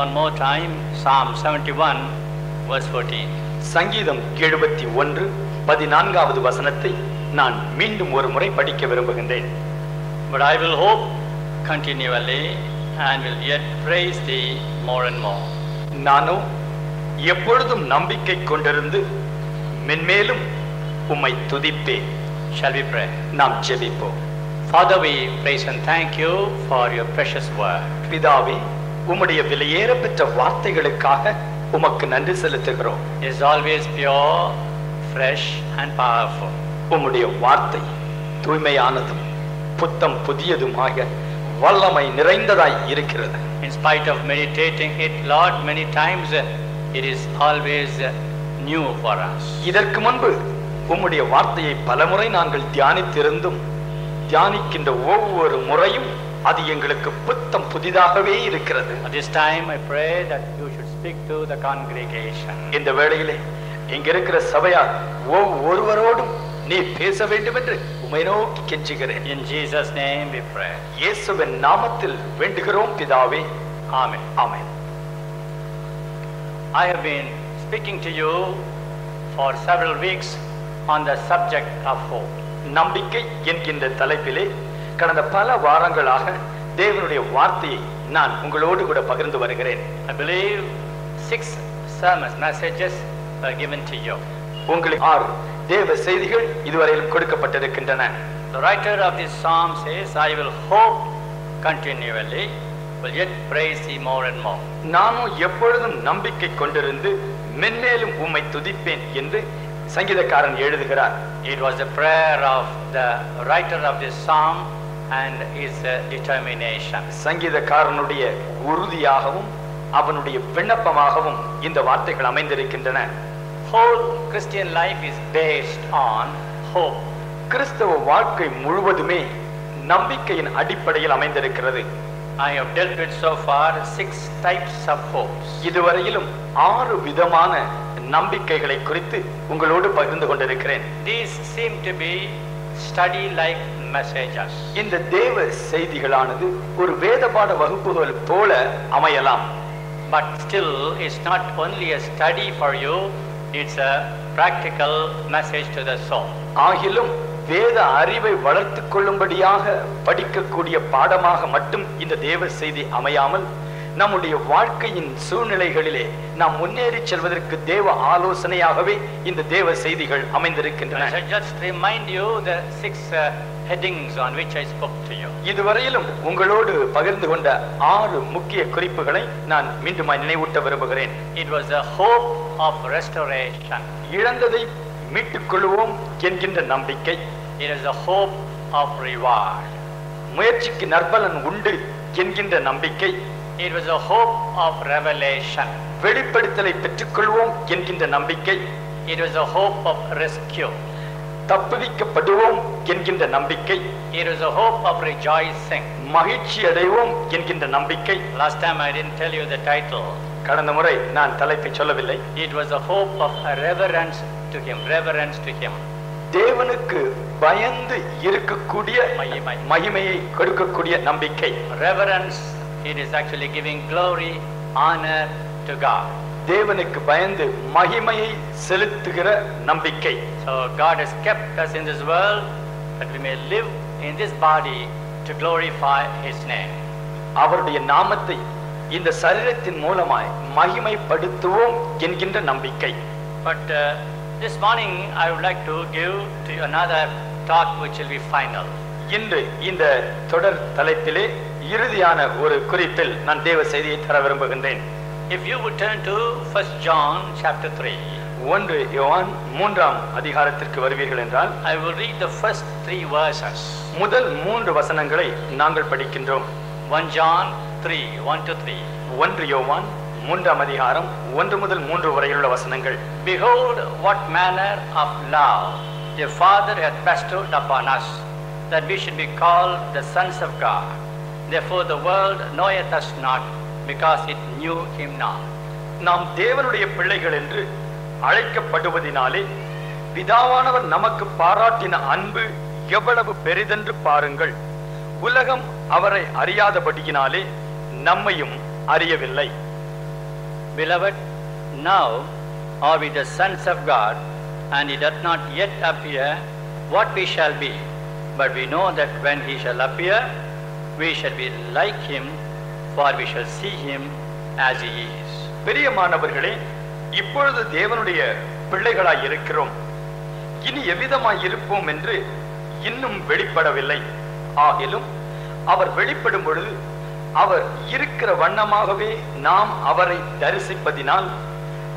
one more time Psalm 71 verse 14. சங்கீதம் 71 14வது வசனத்தை நான் மீண்டும் ஒரு முறை படிக்க விரும்புகின்றேன். But I will hope continually and will yet praise thee more and more. நானோ எப்பொழுதும் நம்பிக்கை கொண்டிருந்து மென்மேலும் உம்மை துதிப்பேன். Shall we pray? நாம் ஜெபிப்போம். Father, we praise and thank you for your precious word. பிதாவே, உம்முடைய விலையேற பெற்ற வார்த்தைகளுக்காக உமக்கு நன்றி செலுத்துகிறோம். It is always pure, fresh and powerful. உம்முடைய வார்த்தை தூய்மையானதும் புத்தம் புதியதுமாக வல்லமை நிறைந்ததாய் இருக்கிறது. In spite of meditating it, Lord, many times it is always new for us. இதற்கு முன்பு உம்முடைய வார்த்தையை பலமுறை நாங்கள் தியானித்திருந்தும் தியானிக்கின்ற ஒவ்வொரு முறையும் அது எங்களுக்கு புத்தம் புதிதாகவே இருக்கிறது. At this time I pray that you should speak to the congregation. இந்த வேளையிலே இங்க இருக்கிற சபையார் ஒவ்வொருவரோடும் நீ பேச வேண்டும் என்று உம்மை நோக்கி கெஞ்சுகிறேன். In Jesus' name we pray. இயேசுவின் நாமத்தில் வேண்டுகிறோம் பிதாவே. Amen. Amen. I have been speaking to you for several weeks on the subject of hope. நம்பிக்கை என்கின்ற தலைப்பிலே கடந்த பல வாரங்களாக தேவனுடைய வார்த்தையை நான் உங்களோடு கூட பகிர்ந்து வருகிறேன். I believe 6 sermon messages were given to you. உங்களுக்கு 6 தேவ செய்திகள் இதுவரையிலும் கொடுக்கப்பட்டிருக்கின்றன. The writer of this psalm says, I will hope continually, will yet praise thee more and more. நானும் எப்பொழுதும் நம்பிக்கை கொண்டிருந்து மென்மேலும் உம்மை துதிப்பேன் என்று சங்கீதக்காரன் எழுதுகிறார். It was the prayer of the writer of this psalm and his determination. சங்கீதக்காரனுடைய உறுதியாகவும் அவனுடைய விண்ணப்பமாகவும் இந்த வார்த்தைகள் அமைந்திருக்கின்றன. Whole Christian life is based on hope. கிறிஸ்தவ வாழ்க்கை முழுவதுமே நம்பிக்கையின் அடிப்படையில் அமைந்திருக்கிறது. I have dealt with so far 6 types of hopes. இதுவரையிலும் 6 விதமான நம்பிக்கைகளை குறித்து உங்களோடு பகிர்ந்து கொண்டிருக்கிறேன். These seem to be study like messages. இந்த தேவ செய்திகளானது ஒரு வேதபாட வகுப்புகள் போல அமையலாம். But still it's not only a study for you, it's a practical message to the soul. ஆகிலும் வேத அறிவை வளர்த்துக் கொள்ளும்படியாக படிக்கக்கூடிய பாடமாக மட்டும் இந்த தேவ செய்தி அமையாமல் நம்முடைய வாழ்க்கையின் சூழ்நிலைகளிலே நாம் முன்னேறி செல்வதற்கு தேவ ஆலோசனையாகவே இந்த தேவ செய்திகள் அமைந்திருக்கின்றன. I just remind you the 6 headings on which I spoke to you. இதுவரையிலும் உங்களோடு பகிர்ந்து கொண்ட 6 முக்கிய குறிப்புகளை நான் மீண்டும் நினைவூட்ட விரும்புகிறேன். It was a hope of restoration. இழந்ததை மீட்டுக் கொள்வோம் என்கின்ற நம்பிக்கை. It is a hope of reward. முயற்சிக்கு நற்பலன் உண்டு என்கின்ற நம்பிக்கை. It was a hope of revelation. வெளிப்படுத்தலை பெற்றுக்கொள்வோம் என்கின்ற நம்பிக்கை. It was a hope of rescue. தப்புவிக்கப்படுவோம் என்கின்ற நம்பிக்கை. It was a hope of rejoicing. மகிழ்ச்சி அடைவோம் என்கின்ற நம்பிக்கை. Last time I didn't tell you the title. கடந்த முறை நான் தலைப்பை சொல்லவில்லை. It was a hope of a reverence to him. Reverence to him. தேவனுக்கு பயந்து இருக்கக்கூடிய மகிமையை கொடுக்கக்கூடிய நம்பிக்கை. Reverence, it is actually giving glory, honor to God. தேவனுக்கு பயந்து மகிமையை செலுத்துகிற நம்பிக்கை. So God has kept us in this world that we may live in this body to glorify his name. அவருடைய நாமத்தை இந்த சரீரத்தின் மூலமாய் மகிமைப்படுத்துவோம் என்கின்ற நம்பிக்கை. But this morning I would like to give to you another talk which will be final. இன்று இந்த தொடர் தலைப்பிலே இறுதியான ஒரு குறிப்பில் நான் தேவ செய்தியை தர விரும்புகின்றேன். If you would turn to 1 John chapter 3. 1 யோவான் 3ஆம் அதிகாரத்திற்கு வருவீர்கள் என்றால் I will read the first 3 verses. முதல் 3 வசனங்களை நாங்கள் படிக்கின்றோம். 1 John 3, 1 to 3. 1 யோவான் 3ஆம் அதிகாரம் 1 முதல் 3 வரையுள்ள வசனங்கள். Behold, what manner of love the Father hath bestowed upon us, that we should be called the sons of God. Therefore the world knoweth us not, because it knew him not. நாம் தேவனுடைய பிள்ளைகள் என்று அழைக்கப்படுவதினாலே பிதாவானவர் நமக்கு பாராட்டின அன்பு எவ்வளவு பெரிதென்று பாருங்கள். உலகம் அவரை அறியாதபடியினாலே நம்மையும் அறியவில்லை. Beloved, now are we the sons of God, and he doth not yet appear what we shall be. But we know that when he shall appear, we shall be like him, for we shall see him as he is. பிரியமானவர்களே, இப்பொழுது தேவனுடைய பிள்ளைகளாய் இருக்கிறோம். இனி எவ்விதமாய் இருப்போம் என்று இன்னும் வெளிப்படவில்லை. ஆகிலும் அவர் வெளிப்படும் பொழுது அவர் இருக்கிற வண்ணமாகவே நாம் அவரை தரிசிப்பதினால்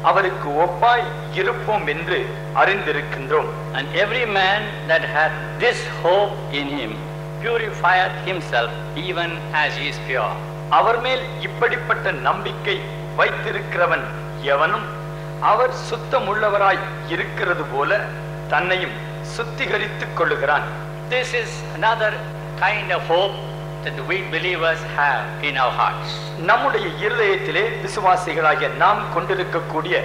அவருக்கு ஒப்பாய் இருப்போம் என்று அறிந்திருக்கின்றோம். And every man that hath this hope in him purifieth himself even as he is pure. அவர் மேல் இப்படிப்பட்ட நம்பிக்கை வைத்திருக்கிறவன் எவனும் அவர் சுத்தமுள்ளவராய் இருக்கிறது போல தன்னையும் சுத்திகரித்துக் கொள்ளுகிறான். This is another kind of hope that we believers have in our hearts. நம்முடைய இருதயத்திலே விசுவாசிகளாகிய நாம் கொண்டிருக்கக்கூடிய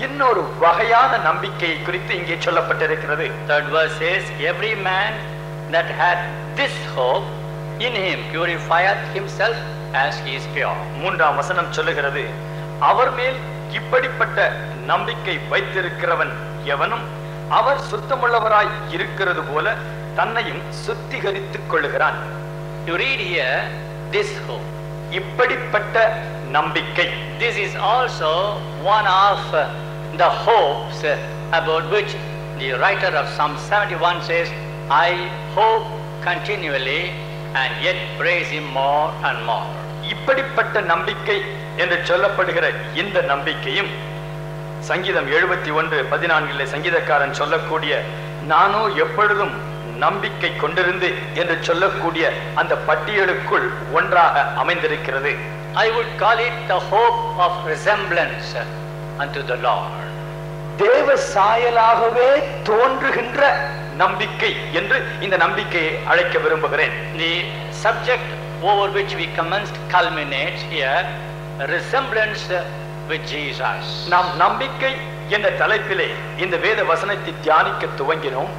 இன்னொரு வகையான நம்பிக்கையை குறித்து இங்கே சொல்லப்பட்டிருக்கிறது. Third verse says, every man that hath this hope in him purifieth himself as he is pure. மூன்றாம் வசனம் சொல்லுகிறது, அவர் மேல் இப்படிப்பட்ட நம்பிக்கை வைத்திருக்கிறவன் எவனும் அவர் சுத்தமுள்ளவராய் இருக்கிறது போல தன்னையும் சுத்திகரித்துக் கொள்ளுகிறான். You read here this hope. இப்படிப்பட்ட நம்பிக்கை. This is also one of the hopes about which the writer of Psalm 71 says, I hope continually and yet praise him more and more. இப்படிப்பட்ட நம்பிக்கை என்று சொல்லப்படுகிற இந்த நம்பிக்கையும் சங்கீதம் 71:14 சங்கீதக்காரன் சொல்லக்கூடிய நானோ எப்பொழுதும் நம்பிக்கை கொண்டிருந்து என்று சொல்லக்கூடிய அந்த பட்டியலுக்குள் ஒன்றாக அமைந்திருக்கிறது. I would call it the hope of resemblance unto the Lord. தேவ சாயலாகவே தோன்றுகின்ற நம்பிக்கை என்று இந்த நம்பிக்கையை அழைக்க விரும்புகிறேன். The subject over which we commenced culminates here, resemblance with Jesus. நாம் நம்பிக்கை என்ற தலைப்பிலே இந்த வேத வசனத்தை தியானிக்க துவங்கினோம்.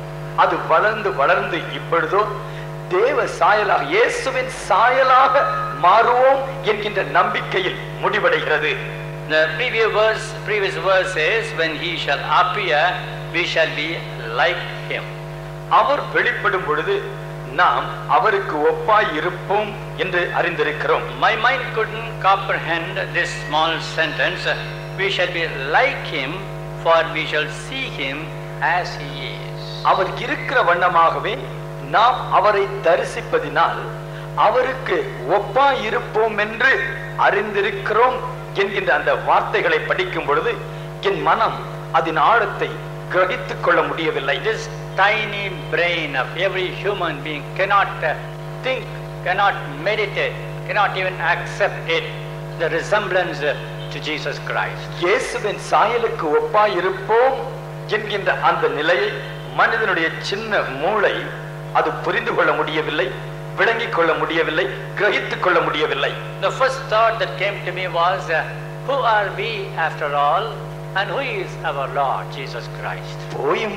அது வளர்ந்து வளர்ந்து இப்பொழுதோ தேவ சாயலாக இயேசுவின் சாயலாக மாறுவோம் என்கின்ற நம்பிக்கையில் முடிவடைகிறது. The previous verse says, when he shall appear, we shall be like him. அவர் வெளிப்படும் பொழுது நாம் அவருக்கு ஒப்பாய் இருப்போம் என்று அறிந்திருக்கிறோம். My mind couldn't comprehend this small sentence, we shall be like him, for we shall see him as he is. அவர் இருக்கிற வண்ணமாகவே நாம் அவரை தரிசிப்பதினால் அவருக்கு ஒப்பாய் இருப்போம் என்று அறிந்திருக்கிறோம் என்கின்ற அந்த வார்த்தைகளை படிக்கும் பொழுது என் மனம் அதன் ஆழத்தை கிரகித்துக் கொள்ள முடியவில்லை. This tiny brain of every human being cannot think, cannot meditate, cannot even accept it, the resemblance to Jesus Christ. இயேசுவின் சாயலுக்கு ஒப்பாய் இருப்போம் என்கின்ற அந்த நிலையை மனிதனுடைய சின்ன மூளை அது புரிந்து கொள்ள முடியவில்லை, விளங்கிக் கொள்ள முடியவில்லை, கிரகித்துக் கொள்ள முடியவில்லை. The first thought that came to me was, who are we after all, and who is our Lord Jesus Christ?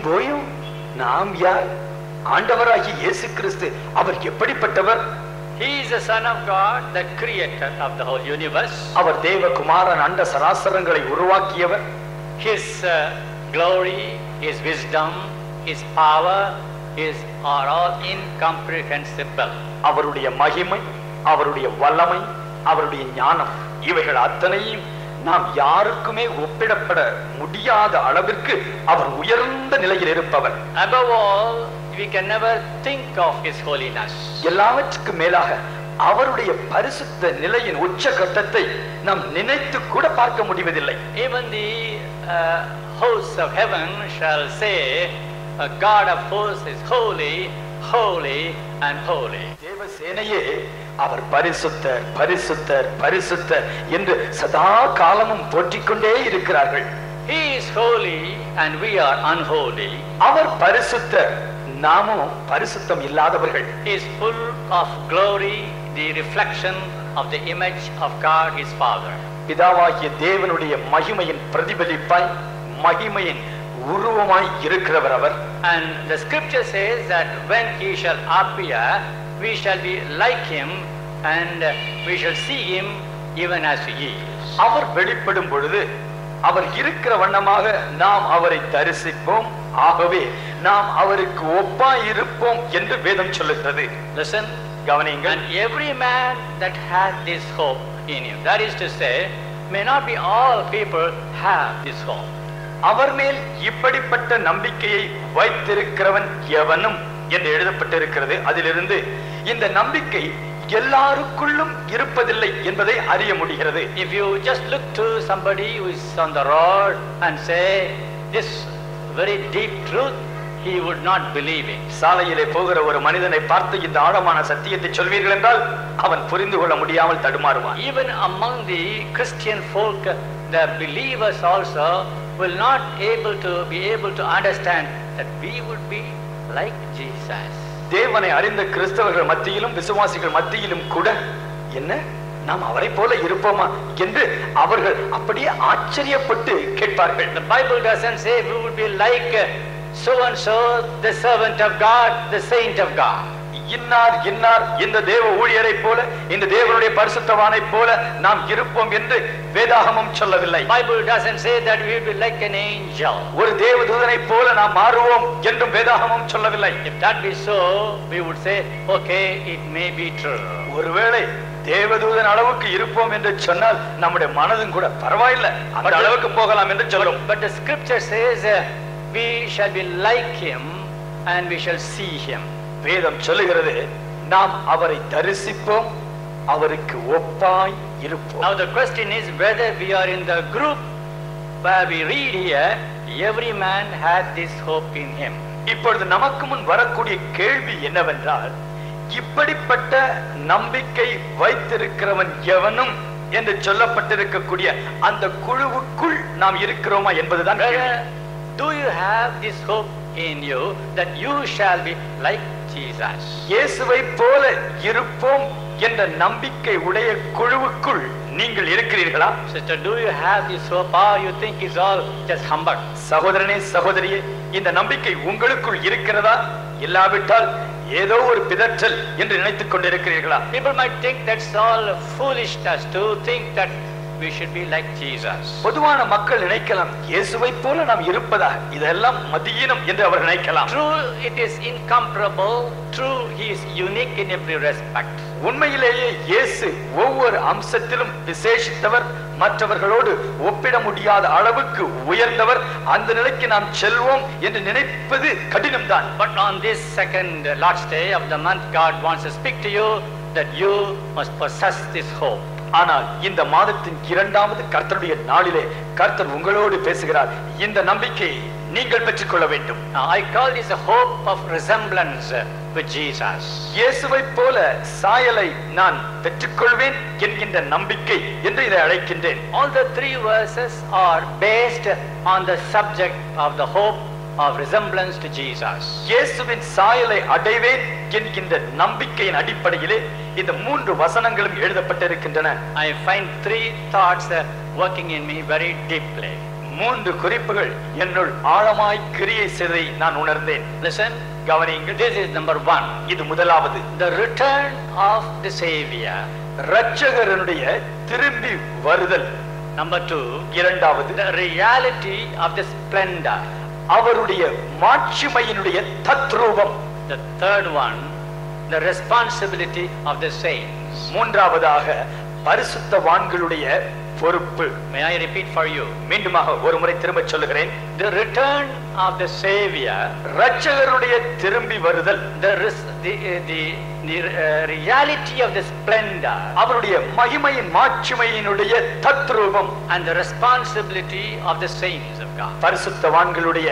போயும் நாம் யார்? ஆண்டவராகிய இயேசு கிறிஸ்து அவர் எப்படிப்பட்டவர்? He is the Son of God, the creator of the whole universe. அவர் தேவகுமாரன், அண்ட சராசரங்களை உருவாக்கியவர். His glory, his wisdom, his power are all incomprehensible. அவருடைய மகிமை, அவருடைய வல்லமை, அவருடைய ஞானம் இவைகள் அத்தனையும் நாம் யாருக்குமே ஒப்பிடப்பட முடியாத அளவிற்கு அவர் உயர்ந்த நிலையில் இருப்பவர். Above all, we can never think of his holiness. எல்லாவற்றுக்கும் மேலாக அவருடைய பரிசுத்த நிலையின் உச்சகட்டத்தை நாம் நினைத்து கூட பார்க்க முடிவதில்லை. Even the hosts of heaven shall say, a God of hosts is holy, holy and holy. தேவசேனையே அவர் பரிசுத்தர், பரிசுத்தர், பரிசுத்தர் என்று சதா காலமும் போற்றிக்கொண்டே இருக்கிறார்கள். He is holy and we are unholy. அவர் பரிசுத்தர், நாமும் பரிசுத்தம் இல்லாதவர்கள். He is full of glory, the reflection of the image of God his Father. பிதாவாகிய தேவனுடைய மகிமையின் பிரதிபலிப்பாய், மகிமையின் உருவமாய் இருக்கிறவர் அவர். And the scripture says that when he shall appear, we shall be like him and we shall see him even as he is. அவர் வெளிப்படும் பொழுது அவர் இருக்கிற வண்ணமாக நாம் அவரை தரிசிப்போம், ஆகவே நாம் அவருக்கு ஒப்பாய் இருப்போம் என்று வேதம் சொல்லுகிறது. Listen, கவனியுங்கள். and every man that has this hope in him, that is to say, may not be all people have this hope. அவர் மேல் இப்படிப்பட்ட நம்பிக்கையை வைத்திருக்கிறவன் எவனும் என்று எழுதப்பட்டிருக்கிறது. அதிலிருந்து இந்த நம்பிக்கை எல்லாருக்குள்ளும் இருப்பதில்லை என்பதை அறிய முடிகிறது. If you just look to somebody who is on the road and say this very deep truth, he would not believe it. சாலையிலே போகிற ஒரு மனிதனை பார்த்து இந்த ஆழமான சத்தியத்தை சொல்வீர்கள் என்றால் அவன் புரிந்து கொள்ள முடியாமல் தடுமாறுவான். Even among the Christian folk, the believers also will not be able to understand that we would be like Jesus. தேவனை அறிந்த கிறிஸ்தவர்கள் மத்தியிலும் விசுவாசிகள் மத்தியிலும் கூட என்ன நாம் அவரை போல இருப்போமா என்று அவர்கள் அப்படியே ஆச்சரியப்பட்டு கேட்பார்கள். The Bible doesn't say we would be like so and so, the servant of God, the saint of God. இன்னார் இன்னார் இந்த தேவ ஊழியரை போல, இந்த தேவனுடைய பரிசுத்தவானை போல நாம் இருப்போம் என்று வேதாகமம் சொல்லவில்லை. Bible doesn't say that we will be like an angel. ஒரு தேவதூதனை போல நாம் மாறுவோம் என்றும் வேதாகமம் சொல்லவில்லை. If that be so, we would say, okay, it may be true. ஒருவேளை தேவதூதன் அளவுக்கு இருப்போம் என்று சொன்னால் நம்முடைய மனதும் கூட பரவாயில்லை, அந்த அளவுக்கு போகலாம் என்று சொல்லும். But the scripture says we shall be like him and we shall see him. வேதம் சொல்லுகிறது நாம் அவரை தரிசிப்போம், அவருக்கு ஒப்பாய் இருப்போம். Now the question is whether we are in the group where we read here, every man had this hope in him. இப்பொழுது நமக்கு முன் வரக்கூடிய கேள்வி என்னவென்றால், இப்படிப்பட்ட நம்பிக்கை வைத்திருக்கிறவன் எவனும் என்று சொல்லப்பட்டிருக்கக்கூடிய அந்த குழுவுக்குள் நாம் இருக்கிறோமா என்பதுதான். Do you have this hope in you that you shall be like Jesus? இயேசுவை போல இருப்போம் என்ற நம்பிக்கை உடைய குழுவுக்குள் நீங்கள் இருக்கிறீர்களா? Sister, do you have this hope or you think it's all just humbug? சகோதரனே சகோதரியே, இந்த நம்பிக்கை உங்களுக்குள் இருக்கிறதா? இல்லாவிட்டால் ஏதோ ஒரு பிதற்றல் என்று நினைத்துக் கொண்டிருக்கிறீர்களா? People might think that's all foolishness to think that we should be like Jesus. பொதுவான மக்கள் நினைக்கலாம் இயேசுவை போல நாம் இருப்பதா, இதெல்லாம் மதியீனம் என்று அவர் நினைக்கலாம். True, it is incomparable. True, he is unique in every respect. உண்மையிலேயே இயேசு ஒவ்வொரு அம்சத்திலும் விசேஷித்தவர், மற்றவர்களோடு ஒப்பிட முடியாத அளவுக்கு உயர்ந்தவர். அந்த நிலைக்கு நாம் செல்வோம் என்று நினைப்பது கடினம்தான். But on this second Lord's Day of the month, God wants to speak to you that you must possess this hope. ஆனால் இந்த மாதத்தின் இரண்டாவது கர்த்தருடைய நாளிலே கர்த்தர் உங்களோடு பேசுகிறார். இந்த நம்பிக்கையை நீங்கள் பெற்றுக்கொள்ள வேண்டும். I call this a hope of resemblance with Jesus. இயேசுவை போல சாயலை நான் பெற்றுக்கொள்வேன் என்கின்ற நம்பிக்கை என்று இதை அழைக்கின்றேன். All the three verses are based on the subject of the hope of resemblance to Jesus. இயேசுவின் சாயலை அடைவேன் என்கின்ற நம்பிக்கையின் அடிப்படையிலே இந்த மூன்று வசனங்களும் எழுதப்பட்டிருக்கின்றன. I find three thoughts working in me very deeply. மூன்று குறிப்புகள் என்னுள் ஆழமாய் கிரியை செய்வதை நான் உணர்ந்தேன். Listen, கவனியுங்கள். this is number 1. இது முதலாவது. The return of the Savior. இரட்சகருடைய திரும்பி வருதல். Number 2. இரண்டாவது. The reality of the splendor. அவருடைய மாட்சிமையினுடைய தத்ரூபம். The third one, the responsibility of the saints. மூன்றாவதாக பரிசுத்தவான்களுடைய பொறுப்பு. May I repeat for you? மீண்டுமாக ஒரு முறை திரும்ப சொல்லுகிறேன். The return of the Savior, இரட்சகருடைய திரும்பி வருதல். the reality of the splendor, அவருடைய மகிமையின் மாட்சிமையினுடைய தத்ரூபம், and the responsibility of the saints of God. பரிசுத்தவான்களுடைய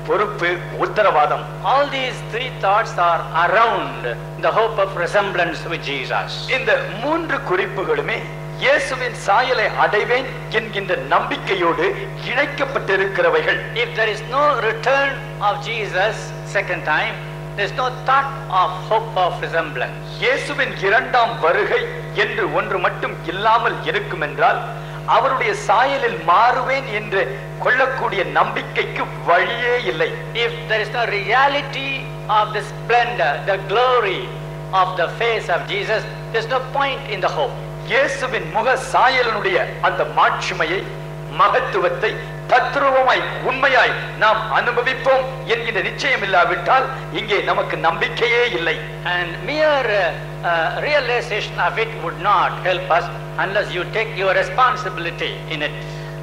பொறுப்பு, உத்தரவாதம். All these three thoughts are around the hope of resemblance with Jesus. இந்த மூன்று குறிப்புகளுமே இயேசுவின் சாயலை அடைவேன் என்கின்ற நம்பிக்கையோடு இணைக்கப்பட்டிருக்கிறவைகள். If there is no return of Jesus second time, there is no thought of hope of resemblance. இயேசுவின் இரண்டாம் வருகை என்று ஒன்று மட்டும் இல்லாமல் இருக்கும் என்றால் அவருடைய சாயலில் மாறுவேன் என்று கொள்ளக்கூடிய நம்பிக்கைக்கு வழியே இல்லை. If there is no reality of the splendor, the glory of the face of Jesus, there is no point in the hope. இயேசுவின் முக சாயலினுடைய அந்த மாட்சிமையை, மகத்துவத்தை தத்ரூபமாய் உண்மையாய் நாம் அனுபவிப்போம் என்கிற நிச்சயம் இல்லாவிட்டால் இங்கே நமக்கு நம்பிக்கையே இல்லை. And mere realization of it would not help us unless you take your responsibility in it.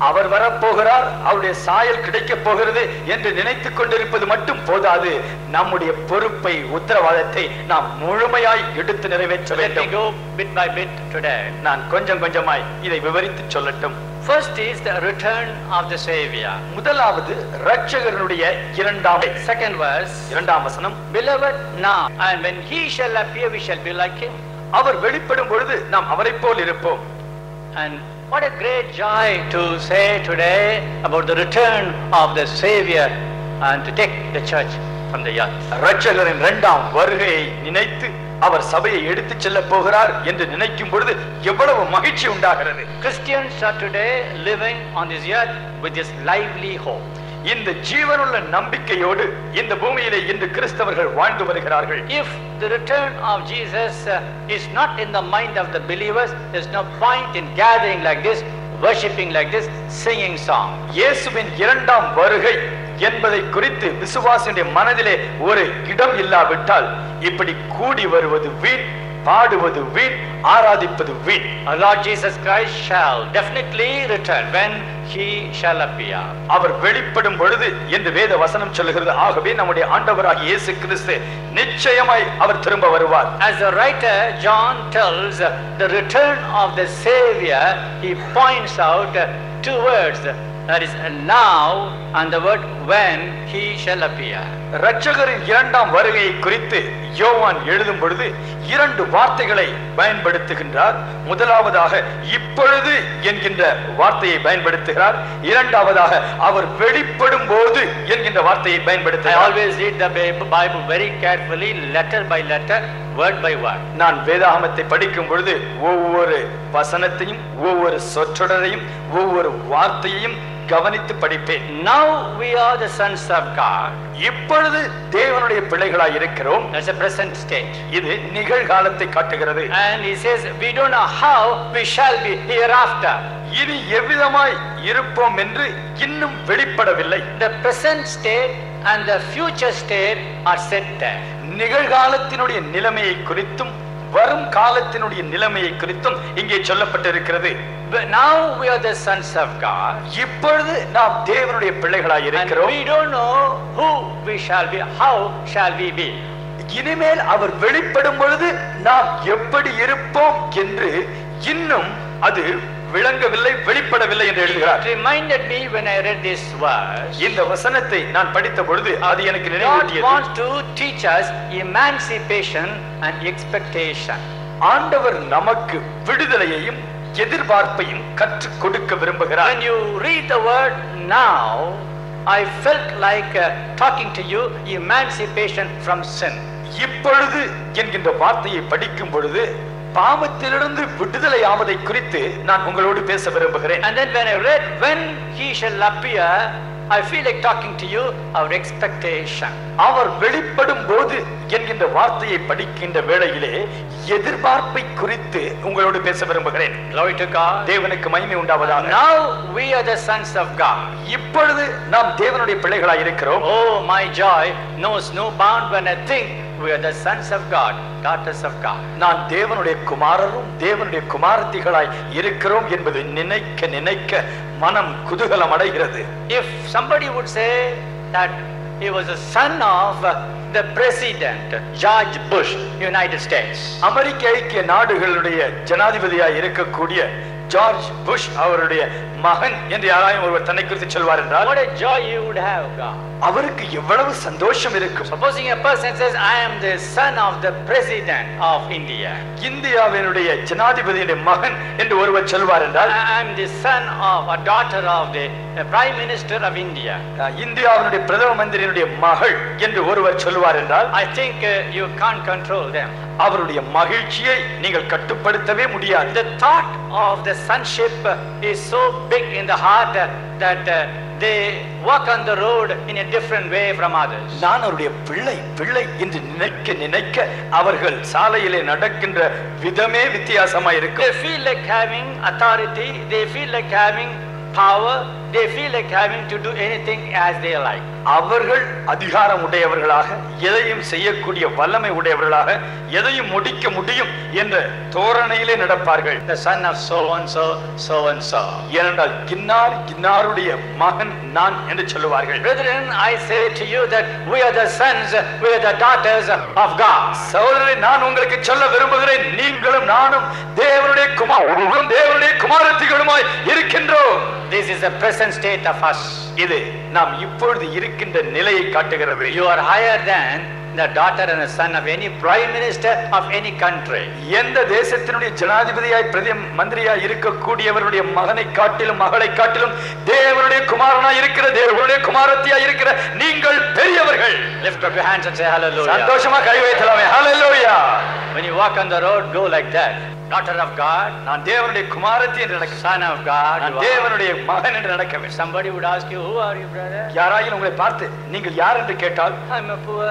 அவர் வரப்போகிறார், அவருடைய சாயல் கிடைக்க போகிறது என்று நினைத்துக் கொண்டிருப்பது மட்டும் போதாது, நம்முடைய பொறுப்பை, உத்தரவாதத்தை நாம் முழுமையாய் எடுத்து நிறைவேற்ற வேண்டும். Let me go bit by bit today. நான் கொஞ்சம் கொஞ்சமாய் இதை விவரித்து சொல்லட்டும். First is the return of the Savior. முதலாவது இரட்சகருடைய இரண்டாம் Second verse, இரண்டாம் வசனம், beloved now, and when he shall appear we shall be like him. அவர் வெளிப்படும் பொழுது நாம் அவரைப் போல் இருப்போம். And what a great joy to say today about the return of the Savior and to take the church from the earth. இரட்சகரின் இரண்டாம் வருகையை நினைத்து அவர் சபையை எடுத்துச் செல்ல போகிறார் என்று நினைக்கும் பொழுது எவ்வளவு மகிழ்ச்சி உண்டாகிறது. Christians are today living on this earth with this lively hope. இந்த ஜீவனுள்ள நம்பிக்கையோடு இந்த பூமியிலே இன்று கிறிஸ்தவர்கள் வாழ்ந்து வருகிறார்கள். If the return of Jesus is not in the mind of the believers, there's no point in gathering like this, worshiping like this, singing songs. இயேசுவின் இரண்டாம் வருகை என்பதை குறித்து விசுவாசியுடைய மனதிலே ஒரு இடம் இல்லாவிட்டால் இப்படி கூடி வருவது வீண், பாடுவது வீண், ஆராதிப்பது வீண். Our Lord Jesus Christ shall definitely return when he shall appear. அவர் வெளிப்படும் பொழுது என்று வேத வசனம் சொல்லுகிறது. ஆகவே நம்முடைய ஆண்டவராகிய இயேசு கிறிஸ்து நிச்சயமாய் அவர் திரும்ப வருவார். As the writer John tells the return of the Savior, he points out two words, that is now and the word when he shall appear. இரட்சகரின் இரண்டாம் வருகையை குறித்து யோவான் எழுதும் பொழுது இரண்டு வார்த்தைகளை பயன்படுத்துகின்றார். முதலாவதாக இப்பொழுது என்கின்ற வார்த்தையை பயன்படுத்துகிறார். இரண்டாவதாக அவர் வெளிப்படும் போது என்கின்ற வார்த்தையை பயன்படுத்துகிறார். I always read the Bible very carefully, letter by letter, word by word. நான் வேதாகமத்தை படிக்கும் பொழுது ஒவ்வொரு வசனத்தையும், ஒவ்வொரு சொற்றொடரையும், ஒவ்வொரு வார்த்தையையும் கவனித்து படிப்பேன். Now we are the sons of God. இப்பொழுது தேவனுடைய பிள்ளைகளாய் இருக்கிறோம். That's a present state. இது நிகழ்காலத்தை காட்டுகிறது. And he says we don't know how we shall be hereafter. இனி எவ்விதமாய் இருப்போம் என்று இன்னும் வெளிப்படவில்லை. The present state and the future state are set there. நிகழ்காலத்தினுடைய நிலைமையை குறித்தும் வரும் காலத்தினுடைய நிலைமையை குறித்தும் இங்கே சொல்லப்பட்டிருக்கிறது. But now we are the sons of God. இப்பொழுது நாம் தேவனுடைய பிள்ளைகளாய் இருக்கிறோம். And we don't know who we shall be, how shall we be. இனிமேல் அவர் வெளிப்படும் பொழுது நாம் எப்படி இருப்போம் என்று இன்னும் அது விளங்கவில்லை, வெளிப்படவில்லை என்று எழுதுகிறார். It reminded me when I read this verse. இந்த வசனத்தை நான் படித்த பொழுது அது எனக்கு God நினைவூட்டியது. wants to teach us emancipation and expectation. ஆண்டவர் நமக்கு விடுதலையையும் எதிர்பார்ப்பையும் கற்றுக் கொடுக்க விரும்புகிறார். When you read the word now, I felt like talking to you emancipation from sin. இப்பொழுது என்கின்ற வார்த்தையை படிக்கும் பொழுது பாவத்திலிருந்து விடுதலை ஆவதை குறித்து நான் உங்களோடு பேச விரும்புகிறேன். And then when I read when he shall appear, I feel like talking to you our expectation. அவர் வெளிப்படும் போது என்கின்ற வார்த்தையை படிக்கின்ற வேளையிலே எதிர்பார்ப்பை குறித்து உங்களோடு பேச விரும்புகிறேன். Glory to God. தேவனுக்கு மகிமை உண்டாவதாக. Now we are the sons of God. இப்பொழுது நாம் தேவனுடைய பிள்ளைகளாய் இருக்கிறோம். Oh, my joy knows no bound when I think we are the sons of God, daughters of God. நான் தேவனுடைய குமாரரும் தேவனுடைய குமாரத்திகளாய் இருக்கிறோம் என்பது நினைக்க நினைக்க மனம் குதூகலம் அடைகிறது. If somebody would say that he was a son of the president George Bush, United States. அமெரிக்க ஐக்கிய நாடுகளுடைய ஜனாதிபதியாய் இருக்கக்கூடிய ஜார்ஜ் புஷ் அவருடைய மகன் என்று யாராயும் ஒருவர் தன்னை குறித்து சொல்வார் என்றால் what a joy you would have, God. அவருக்கு எவ்வளவு சந்தோஷம் இருக்கும். Supposing a person says I am the son of the president of India. இந்தியாவினுடைய ஜனாதிபதியுடைய மகன் என்று ஒருவர் சொல்வார் என்றால் I am the son of a daughter of the a Prime Minister of India, இந்தியாவினுடைய பிரதம மந்திரியினுடைய மகள் என்று ஒருவர் சொல்வார் என்றால், I think you can't control them. அவருடைய மகிழ்ச்சியை நீங்கள் கட்டுப்படுத்தவே முடியாது. The thought of the sonship is so big in the heart that they walk on the road in a different way from others. நான் அவருடைய பிள்ளை பிள்ளை என்று நினைக்க அவர்கள் சாலையிலே நடக்கின்ற விதமே வித்தியாசமா இருக்கு. They feel like having authority, they feel like having power, they feel like having to do anything as they like. அவர்கள் அதிகாரம் உடையவர்களாக, எதையும் செய்யக்கூடிய வல்லமை உடையவர்களாக, எதையும் முடிக்க முடியும் என்ற தோரணையிலே நடப்பார்கள். The son of so and so, so and so. ஏனென்றால் கின்னார் கின்னாருடைய மகன் நான் என்று சொல்லுவார்கள். Brethren, I say to you that we are the sons, we are the daughters of God. சகோதரரே, நான் உங்களுக்கு சொல்ல விரும்புகிறேன், நீங்களும் நானும் தேவனுடைய குமாரர்களும் தேவனுடைய குமாரத்திகளுமாய் இருக்கின்றோம். This is the present state of us. இது நாம் இப்பொழுது இருக்கின்ற நிலையை காட்டுகிறது. You are higher than the daughter and the son of any prime minister of any country. எந்த தேசத்தினுடைய ஜனாதிபதியாய் பிரதம மந்திரியாய் இருக்கக்கூடியவருடைய மகனை காட்டிலும் மகளை காட்டிலும் தேவனுடைய குமாரனாய் இருக்கிற, தேவனுடைய குமாரத்தியாய் இருக்கிற நீங்கள் பெரியவர்கள். Lift up your hands and say hallelujah. சந்தோஷமா கை வைத்தலாமே. ஹalleluya. When you walk on the road, go like that. Daughter of God, நான் தேவனுடைய குமாரத்தி என்று நடக்க, son of God, நான் தேவனுடைய மகன் என்று நடக்க வேண்டும். Somebody would ask you, who are you, brother? யாராயிலும் உங்களை பார்த்து நீங்கள் யார் என்று கேட்டால், I'm a poor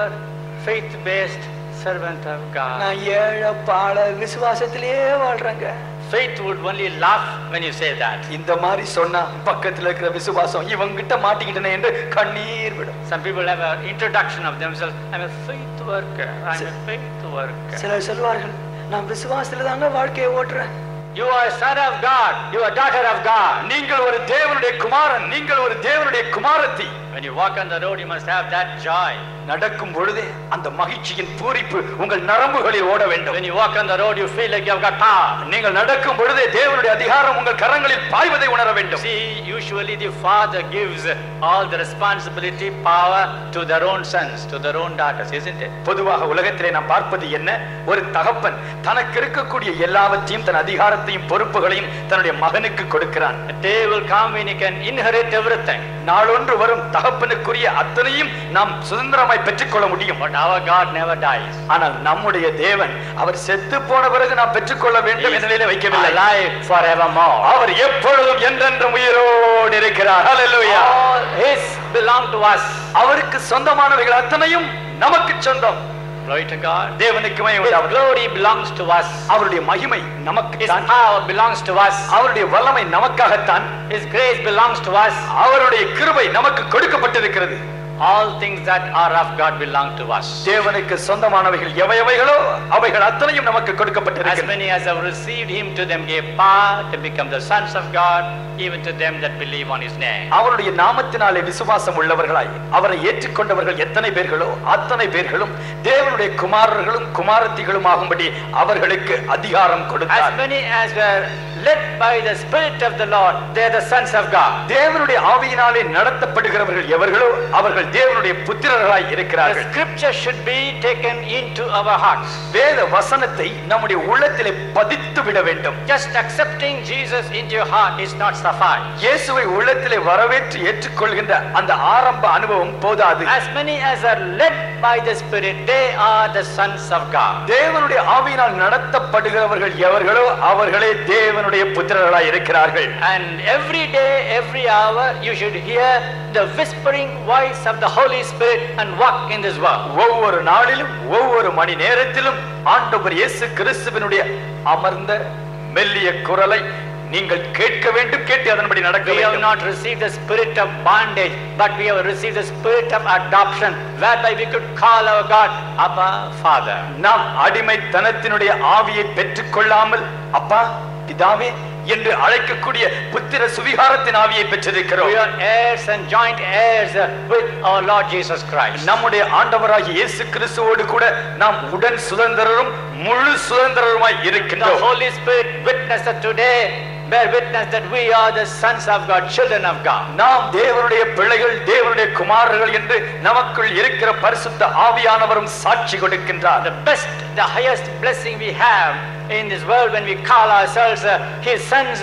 faith based servant of God. நான் ஏழை பாழ விசுவாசத்திலேயே வாழ்றேங்க. Faith would only laugh when you say that. இந்த மாதிரி சொன்னா பக்கத்துல இருக்கிற விசுவாசம் இவங்கிட்ட மாட்டிக்கிட்டனே என்று கண்ணீர் விடும். Some people have an introduction of themselves. I'm a faith worker. I'm a faith worker. சிலர் சொல்வார்கள், நான் விசுவாசத்துல தாங்க வாழ்க்கையை ஓட்டுறேன். You are a son of God. You are a daughter of God. நீங்கள் ஒரு தேவனுடைய குமாரன், நீங்கள் ஒரு தேவனுடைய குமாரத்தி. When you walk on the road, you must have that joy. நடக்கும் பொழுதே அந்த மகிழ்ச்சியின் பூரிப்பு உங்கள் நரம்புகளில் ஓட வேண்டும். When you walk on the road, you feel like you have got power. நீங்கள் நடக்கும் பொழுதே தேவனுடைய அதிகாரம் உங்கள் கரங்களில் பாய்வதை உணர வேண்டும். See, usually the father gives all the responsibility, power to their own sons, to their own daughters, isn't it? பொதுவாக உலகத்திலே நாம் பார்ப்பது என்ன? ஒரு தகப்பன் தனக்கு இருக்கக்கூடிய எல்லாவற்றையும், தன் அதிகாரத்தையும் பொறுப்புகளையும் தன்னுடைய மகனுக்கு கொடுக்கிறான். A day will come when he can inherit everything. நாளொன்று வரும் தகப்பனுக்குரிய அத்தனையும் நாம் சுதந்திரமாய் பெற்றுக்கொள்ள முடியும். But our God never dies. ஆனால் நம்முடைய தேவன் அவர் செத்து போன பிறகு நாம் பெற்றுக்கொள்ள வேண்டும் என்ற நிலையில வைக்கவில்லை. Alive forevermore. அவர் எப்பொழுதும் என்றென்றும் உயிரோடு இருக்கிறார். ஹalleluya. All his belong to us. அவருக்கு சொந்தமானவைகள் அத்தனையும் நமக்கு சொந்தம். Glory to God. தேவனுக்கு மகிமை His உண்டாவதாக. glory belongs to us. அவருடைய மகிமை நமக்கு His தான். power belongs to us. அவருடைய வல்லமை நமக்காகத்தான். His grace belongs to us. அவருடைய கிருபை நமக்கு கொடுக்கப்பட்டிருக்கிறது. All things that are of God belong to us. தேவனுக்கு சொந்தமானவைகள் எவைகளோ அவைகள் அத்தனையும் நமக்கு As கொடுக்கப்பட்டிருக்கிறது. many as have received him, to them gave power to become the sons of God, even to them that believe on his name. அவருடைய நாமத்தினாலே விசுவாசம் உள்ளவர்களாய் அவரை ஏற்றுக்கொண்டவர்கள் எத்தனை பேர்களோ அத்தனை பேர்களும் தேவனுடைய குமாரர்களும் குமாரத்திகளும் ஆகும்படி அவர்களுக்கு அதிகாரம் As கொடுத்தார். many as were led by the Spirit of the Lord, they are the sons of God. தேவனுடைய ஆவியினாலே நடத்தப்படுகிறவர்கள் எவர்களோ அவர்கள் தேவனுடைய புத்திரர்களாய் The இருக்கிறார்கள். scripture should be taken into our hearts. வேத வசனத்தை நம்முடைய உள்ளத்திலே பதித்து விட வேண்டும். Just accepting Jesus into your heart is not suffice. இயேசுவை உள்ளத்திலே வரவேற்று ஏற்றுக்கொள்கின்ற அந்த ஆரம்ப அனுபவம் போதாது. As many as are led by the Spirit, they are the sons of God. தேவனுடைய ஆவியினால் நடத்தப்படுகிறவர்கள் எவர்களோ அவர்களே தேவனுடைய புத்திரர்களாய் இருக்கிறார்கள். And every day, every hour, you should hear the whispering voice of the Holy Spirit and walk in this world. ஒவ்வொரு நாளிலும் ஒவ்வொரு மணி நேரத்திலும் ஆண்டவர் இயேசு கிறிஸ்துவினுடைய அமர்ந்த மெல்லிய குரலை நீங்கள் கேட்க வேண்டும், கேட்டு அதன்படி நடக்க We have வேண்டும். not received the spirit of bondage, but we have received the spirit of adoption, whereby we could call our God Abba, Father. நாம் அடிமைத்தனத்தினுடைய ஆவியை பெற்றுக்கொள்ளாமல் அப்பா பிதாவே என்று அழைக்கக்கூடிய புத்திர சுவிகாரத்தின் ஆவியை பெற்றிருக்கிறோம். We are heirs and joint heirs with our Lord Jesus Christ. நம்முடைய ஆண்டவராகிய இயேசு கிறிஸ்துவோடு கூட நாம் உடன் சுதந்திரரும் முழு சுதந்திரருமாய் The இருக்கின்றோம். Holy Spirit witnessed today, bear witness that we are the sons of God, children of God. நாம் தேவனுடைய பிள்ளைகள், தேவனுடைய குமாரர்கள் என்று நமக்குள் இருக்கிற பரிசுத்த ஆவியானவரும் சாட்சி கொடுக்கின்றார். The best, the highest blessing we have in this world when we call ourselves his sons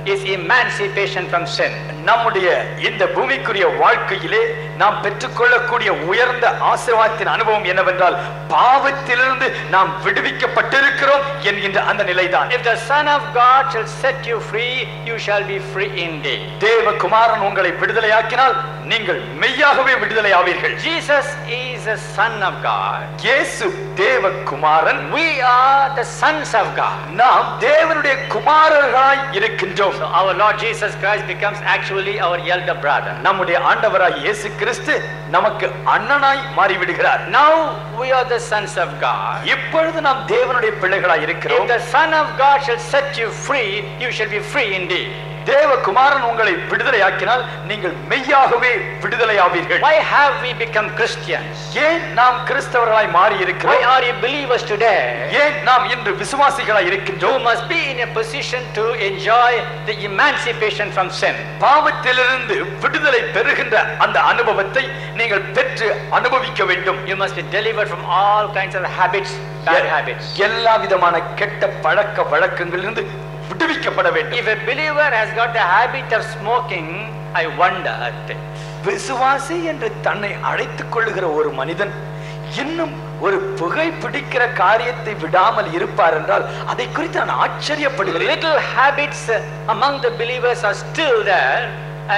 is emancipation from sin. நம்முடைய இந்த பூமிக்குரிய வாழ்க்கையிலே நாம் பெற்றுக்கொள்ளக்கூடிய உயர்ந்த ஆசீர்வாதத்தின் அனுபவம் என்னவென்றால் பாவத்திலிருந்து நாம் விடுவிக்கப்பட்டிருக்கிறோம் என்கின்ற அந்த நிலைதான். If the Son of God shall set you free, you shall be free indeed. தேவகுமாரன் உங்களை விடுதலையாக்கினால் நீங்கள் மெய்யாகவே விடுதலையாவீர்கள். Jesus is the Son of God. இயேசு தேவகுமாரன். We are the sons of God. நாம் தேவனுடைய குமாரர்களாய் இருக்கின்றோம். So our Lord Jesus Christ becomes actually our elder brother. நம்முடைய ஆண்டவராய் இயேசு கிறிஸ்து நமக்கு அண்ணனாய் மாறிவிடுகிறார். Now we are the sons of God. இப்பொழுது நாம் தேவனுடைய பிள்ளைகளாய் இருக்கிறோம். If the Son of God shall set you free, you shall be free indeed. தேவகுமாரன் உங்களை விடுதலையாக்கினால் நீங்கள் மெய்யாகவே விடுதலையாவீர்கள். Why have we become Christians? ஏன் நாம் கிறிஸ்தவர்களாய் மாறி இருக்கிறோம்? Why are you believers today? ஏன் நாம் இன்று விசுவாசிகளாய் இருக்கின்றோம்? You must be in a position to enjoy the emancipation from sin. பாவத்திலிருந்து விடுதலை பெறுகின்ற அந்த அனுபவத்தை நீங்கள் பெற்று அனுபவிக்க வேண்டும். You must be delivered from all kinds of habits, bad habits. எல்லா விதமான கெட்ட பழக்க வழக்கங்களிலிருந்து விடுவிக்கப்பட வேண்டும். If a believer has got the habit of smoking, I wonder at it. விசுவாசி என்று தன்னை அழைத்துக் கொள்ளுகிற ஒரு மனிதன் இன்னும் ஒரு புகை பிடிக்கிற காரியத்தை விடாமல் இருப்பார் என்றால் அதை குறித்து நான் ஆச்சரியப்படுகிறேன். Little habits among the believers are still there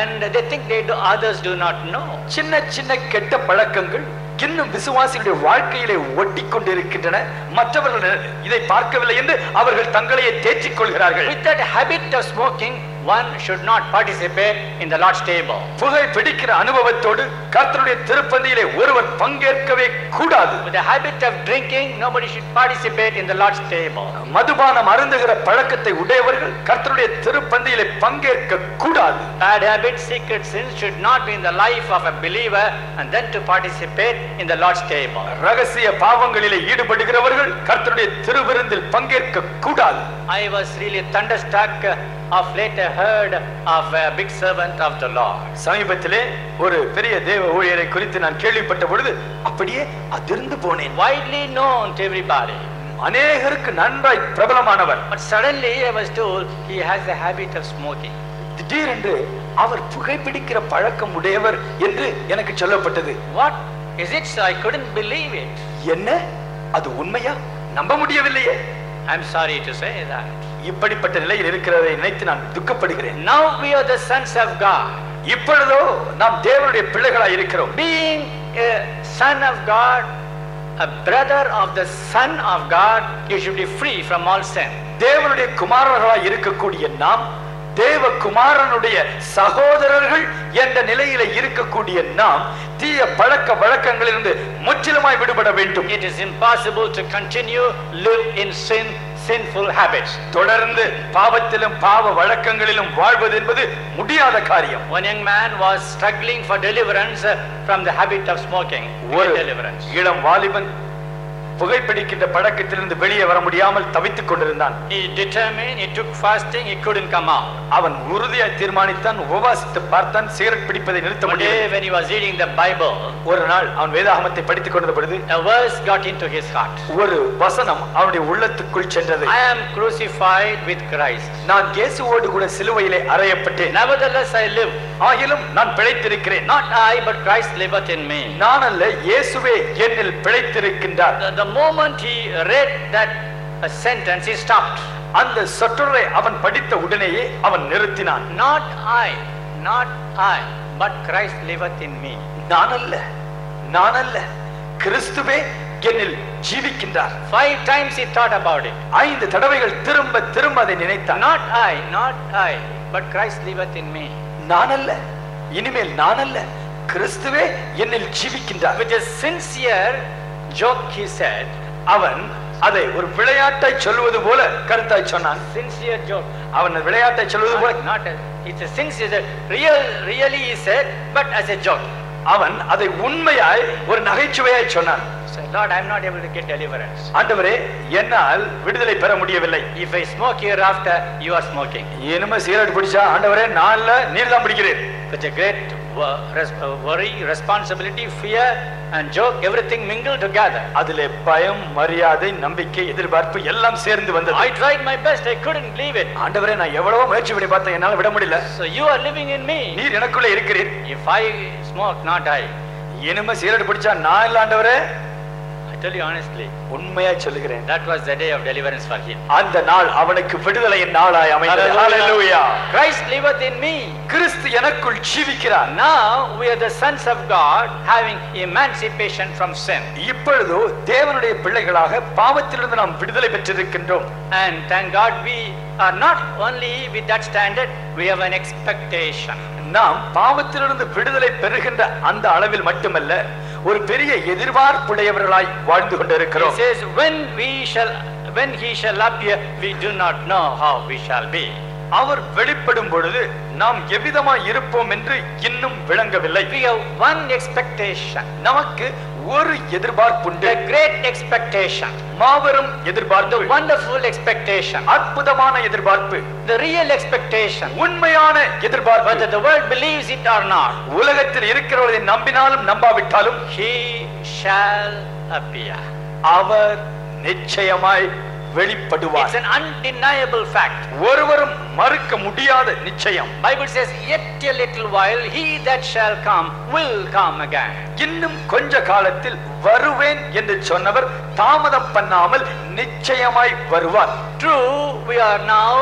and they think others do not know. சின்ன சின்ன கெட்ட பழக்கங்கள் இன்னும் விசுவாசிகளுடைய வாழ்க்கையிலே ஒட்டி கொண்டிருக்கின்றன. மற்றவர்கள் இதை பார்க்கவில்லை என்று அவர்கள் தங்களையே தேற்றிக் கொள்கிறார்கள். With that habit of smoking, one should not participate in the Lord's table. புகை பிடிக்கிற அனுபவத்தோடு கர்த்தருடைய திருப்பந்தியிலே ஒருவர் பங்கேற்கவே கூடாது. With the habit of drinking, nobody should participate in the Lord's table. மதுபானம் அருந்துகிற பழக்கத்தை உடையவர்கள் கர்த்தருடைய திருப்பந்தியிலே பங்கேற்க கூடாது. Bad habits, secret sins should not be in the life of a believer and then to participate in the Lord's table. ரகசிய பாவங்களிலே ஈடுபடுகிறவர்கள் கர்த்தருடைய திருவிருந்தில் பங்கேற்க கூடாது. I was really thunderstruck of late I heard of a big servant of the Lord. சமீபத்திலே ஒரு பெரிய தேவ ஊழியரை குறித்து நான் கேள்விப்பட்ட பொழுது அப்படியே அதிர்ந்து போனேன். Widely known to everybody. அநேகருக்கு நன்றாய் பிரபலமானவர். But suddenly I was told he has a habit of smoking. திடீரென்று அவர் புகைப்பிடிக்கிற பழக்கம் உடையவர் என்று எனக்கு சொல்லப்பட்டது. What is it? I couldn't believe it. என்ன? அது உண்மையா? நம்ப முடியவில்லையே. I'm sorry to say that. இப்படிப்பட்ட நிலையில் இருக்கிறதை நினைத்து நான் துக்கப்படுகிறேன். Now we are the sons of God. இப்பொழுதோ நாம் தேவனுடைய பிள்ளைகளாய் இருக்கிறோம். Being a son of God, a brother of the Son of God, you should be free from all sin. தேவனுடைய குமாரர்களாய் இருக்கக்கூடிய நாம் தேவகுமாரனுடைய சகோதரர்கள் என்ற நிலையில இருக்கக்கூடிய நாம் தீய பழக்க வழக்கங்களிலிருந்து முற்றிலுமாய் விடுபட வேண்டும். It is impossible to continue live in sin, sinful habits. தொடர்ந்து பாவத்திலும் பாவ வழக்கங்களிலும் வாழ்வது என்பது முடியாத காரியம். One young man was struggling for deliverance from the habit of smoking. Deliverance. இளம் வாலிபன் புகைப்பிடிக்கின்ற பழக்கத்திலிருந்து வெளியே வர முடியாமல் தவித்துக் கொண்டிருந்தான். He determined, he took fasting, he couldn't come out. அவன் உறுதியாய் தீர்மானித்தான், உபவாசித்து பார்த்தான், சிகரெட் பிடிப்பதை நிறுத்த முடியவில்லை. When he was reading the Bible, ஒரு நாள் அவன் வேதாகமத்தை படித்துக் கொண்டிருந்த பொழுது a verse got into his heart. ஒரு வசனம் அவனுடைய உள்ளத்துக்குள் சென்றது. I am crucified with Christ. நான் இயேசுவோடு கூட சிலுவையிலே அறையப்பட்டேன். Nevertheless I live. ஆகிலும் நான் பிழைத்திருக்கிறேன். Not I, but Christ liveth in me. நான் அல்ல, இயேசுவே என்னில் பிழைத்திருக்கின்றார். The moment he read that sentence, he stopped. அந்த சொற்றொடரை அவன் படித்த உடனேயே அவன் நிறுத்தினான். Not I, but Christ liveth in me. நான் அல்ல, கிறிஸ்துவே என்னில் ஜீவிக்கின்றார். 5 times he thought about it. 5 தடவைகள் திரும்ப திரும்ப அதை நினைத்தான். Not I, but Christ liveth in me. நான் அல்ல, இனிமேல் நான் அல்ல, கிறிஸ்துவே என்னில் ஜீவிக்கின்றார். With a sincere joke he said, அவன் அதை ஒரு விளையாட்டாய் சொல்வது போல கருத்தாய் சொன்னான். Sincere joke. அவன் விளையாட்டாய் சொல்வது போல, not it's a sincere, really he said, but as a joke. அவன் அதை உண்மையாய் ஒரு நகைச்சுவையாய் சொன்னான். So Lord, I am not able to get deliverance. ஆண்டவரே, என்னால் விடுதலை பெற முடியவில்லை. If I smoke hereafter, you are smoking. இனிமே சிகரெட் பிடிச்சா, ஆண்டவரே நான் இல்ல, நீர் தான் பிடிக்கிறீர். Such a great worry, responsibility, fear and joke, everything mingled together. அதிலே பயம், மரியாதை, நம்பிக்கை, எதிர்பார்ப்பு எல்லாம் சேர்ந்து வந்தது. I tried my best, I couldn't leave it. ஆண்டவரே, நான் எவ்வளவோ முயற்சி பண்ணி பார்த்தேன், என்னால விட முடியல. So you are living in me. நீர் எனக்குள்ளே இருக்கிறீர். If I smoke, not I. இனிமே சிகரெட் பிடிச்சா நான் இல்ல ஆண்டவரே. I tell you honestly, உண்மையா சொல்லுகிறேன், that was the day of deliverance for him. அந்த நாள் அவனுக்கு விடுதலையின் நாளாய் அமைந்தது. Hallelujah. Christ liveth in me. கிறிஸ்து எனக்குள் ஜீவிக்கிறார். Now we are the sons of God, having emancipation from sin. இப்பொழுது தேவனுடைய பிள்ளைகளாக பாவத்திலிருந்து நாம் விடுதலை பெற்றிருக்கின்றோம். And thank God we are not only with that standard, we have an expectation. நாம் பாவத்திலிருந்து விடுதலை பெறுகின்ற அந்த அளவில் மட்டுமல்ல, ஒரு பெரிய எதிர்பார்ப்புடையவர்களாய் வாழ்ந்து கொண்டிருக்கிறோம். He says, when he shall appear, we do not know how we shall be. அவர் வெளிப்படும் பொழுது நாம் எவ்விதமாய் இருப்போம் என்று இன்னும் விளங்கவில்லை. We have one expectation. நமக்கு ஒரு எதிர்பார்ப்புண்டு. A great expectation. மாபெரும் எதிர்பார்ப்பு. The wonderful expectation. அற்புதமான எதிர்பார்ப்பு. The real expectation. உண்மையான எதிர்பார்ப்பு. Whether the world believes it or not. உலகத்தில் இருக்கிறவர்களை நம்பினாலும் நம்பாவிட்டாலும் he shall appear. அவர் நிச்சயமாய் வெளிப்படுவார். It's an undeniable fact. ஒருவரும் மறுக்க முடியாத நிச்சயம். Bible says, yet a little while he that shall come will come again. இன்னும் கொஞ்ச காலத்தில் வருவேன் என்று சொன்னவர் தாமதம் பண்ணாமல் நிச்சயமாய் வருவார். True, we are now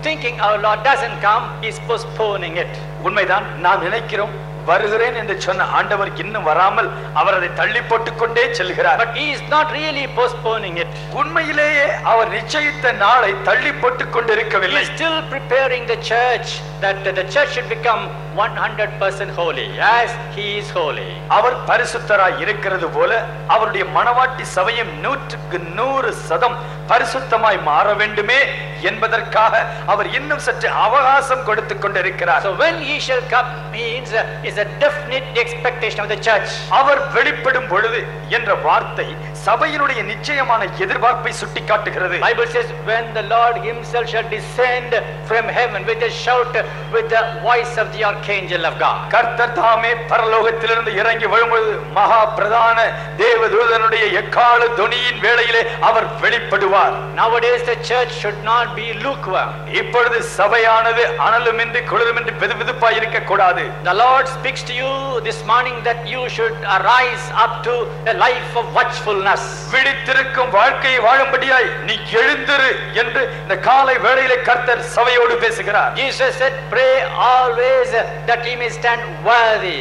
thinking our Lord doesn't come, he is postponing it. உண்மைதான், நாம் நினைக்கிறோம் வருகிறேன் என்று சொன்ன ஆண்டவர் இன்னும் வராமல் அவர் அதை தள்ளி போட்டுக் கொண்டே செல்கிறார். But he is not really postponing it. உண்மையிலேயே அவர் நிச்சயித்த நாளை தள்ளி போட்டுக் கொண்டிருக்கவில்லை. He is still preparing the church, that the church should become 100% holy as he is holy. அவர் பரிசுத்தராய் இருக்கிறது போல அவருடைய மணவாட்டி சபையும் 100% பரிசுத்தமாய் மாற வேண்டுமே என்பதற்காக அவர் இன்னும் சற்று அவகாசம் கொடுத்துக் கொண்டிருக்கிறார். So when he shall come means is a definite expectation of the church. அவர் வெளிப்படும் பொழுது என்ற வார்த்தை சபையினுடைய நிச்சயமான எதிர்பார்ப்பை சுட்டிக்காட்டுகிறது. Bible says, when the Lord himself shall descend from heaven with a shout, with the voice of the archangel of God. கர்த்தர் தாமே பரலோகத்திலிருந்து இறங்கி வரும்பொழுது மகா பிரதான தேவதூதனுடைய எக்காள தொனியின் வேளையிலே அவர் வெளிப்படுவார். Nowadays the church should not be lukewarm. இப்பொழுது சபையானது அனலுமின்றி குளிருமின்றி வெதுவெதுப்பாய் இருக்க கூடாது. The Lord speaks to you this morning that you should arise up to a life of watchfulness. விழித்திருக்கும் வாழ்க்கையை வாழும்படியாய் நீ எழுந்திரு என்று இந்த காலை வேளையிலே கர்த்தர் சபையோடு பேசுகிறார். Jesus said, pray always that he may stand worthy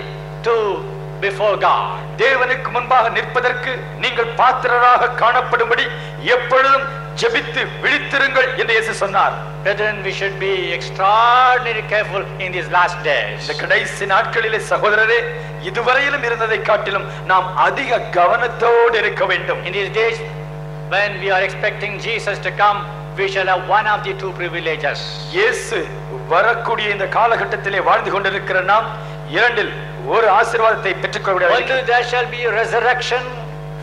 to before God. தேவனுக்கு முன்பாக நிற்பதற்கு நீங்கள் பாத்திரராக காணப்படும்படி எப்பொழுதும் ஜெபித்து விழித்திருங்கள் என்று இயேசு சொன்னார். Brethren, we should be extraordinarily careful in these last days. இந்த கடைசி நாட்களிலே சகோதரரே, இதுவரையிலும் இருந்ததை காட்டிலும் நாம் அதிக கவனத்தோடு இருக்க வேண்டும். In these days when we are expecting Jesus to come, we shall have one of the two privileges. இயேசு வரக்கூடிய இந்த காலகட்டத்திலே வாழ்ந்து கொண்டிருக்கிற நாம் இரண்டில் ஒரு ஆசீர்வாதத்தை பெற்றுக்கொள்ள வேண்டும். One, there shall be resurrection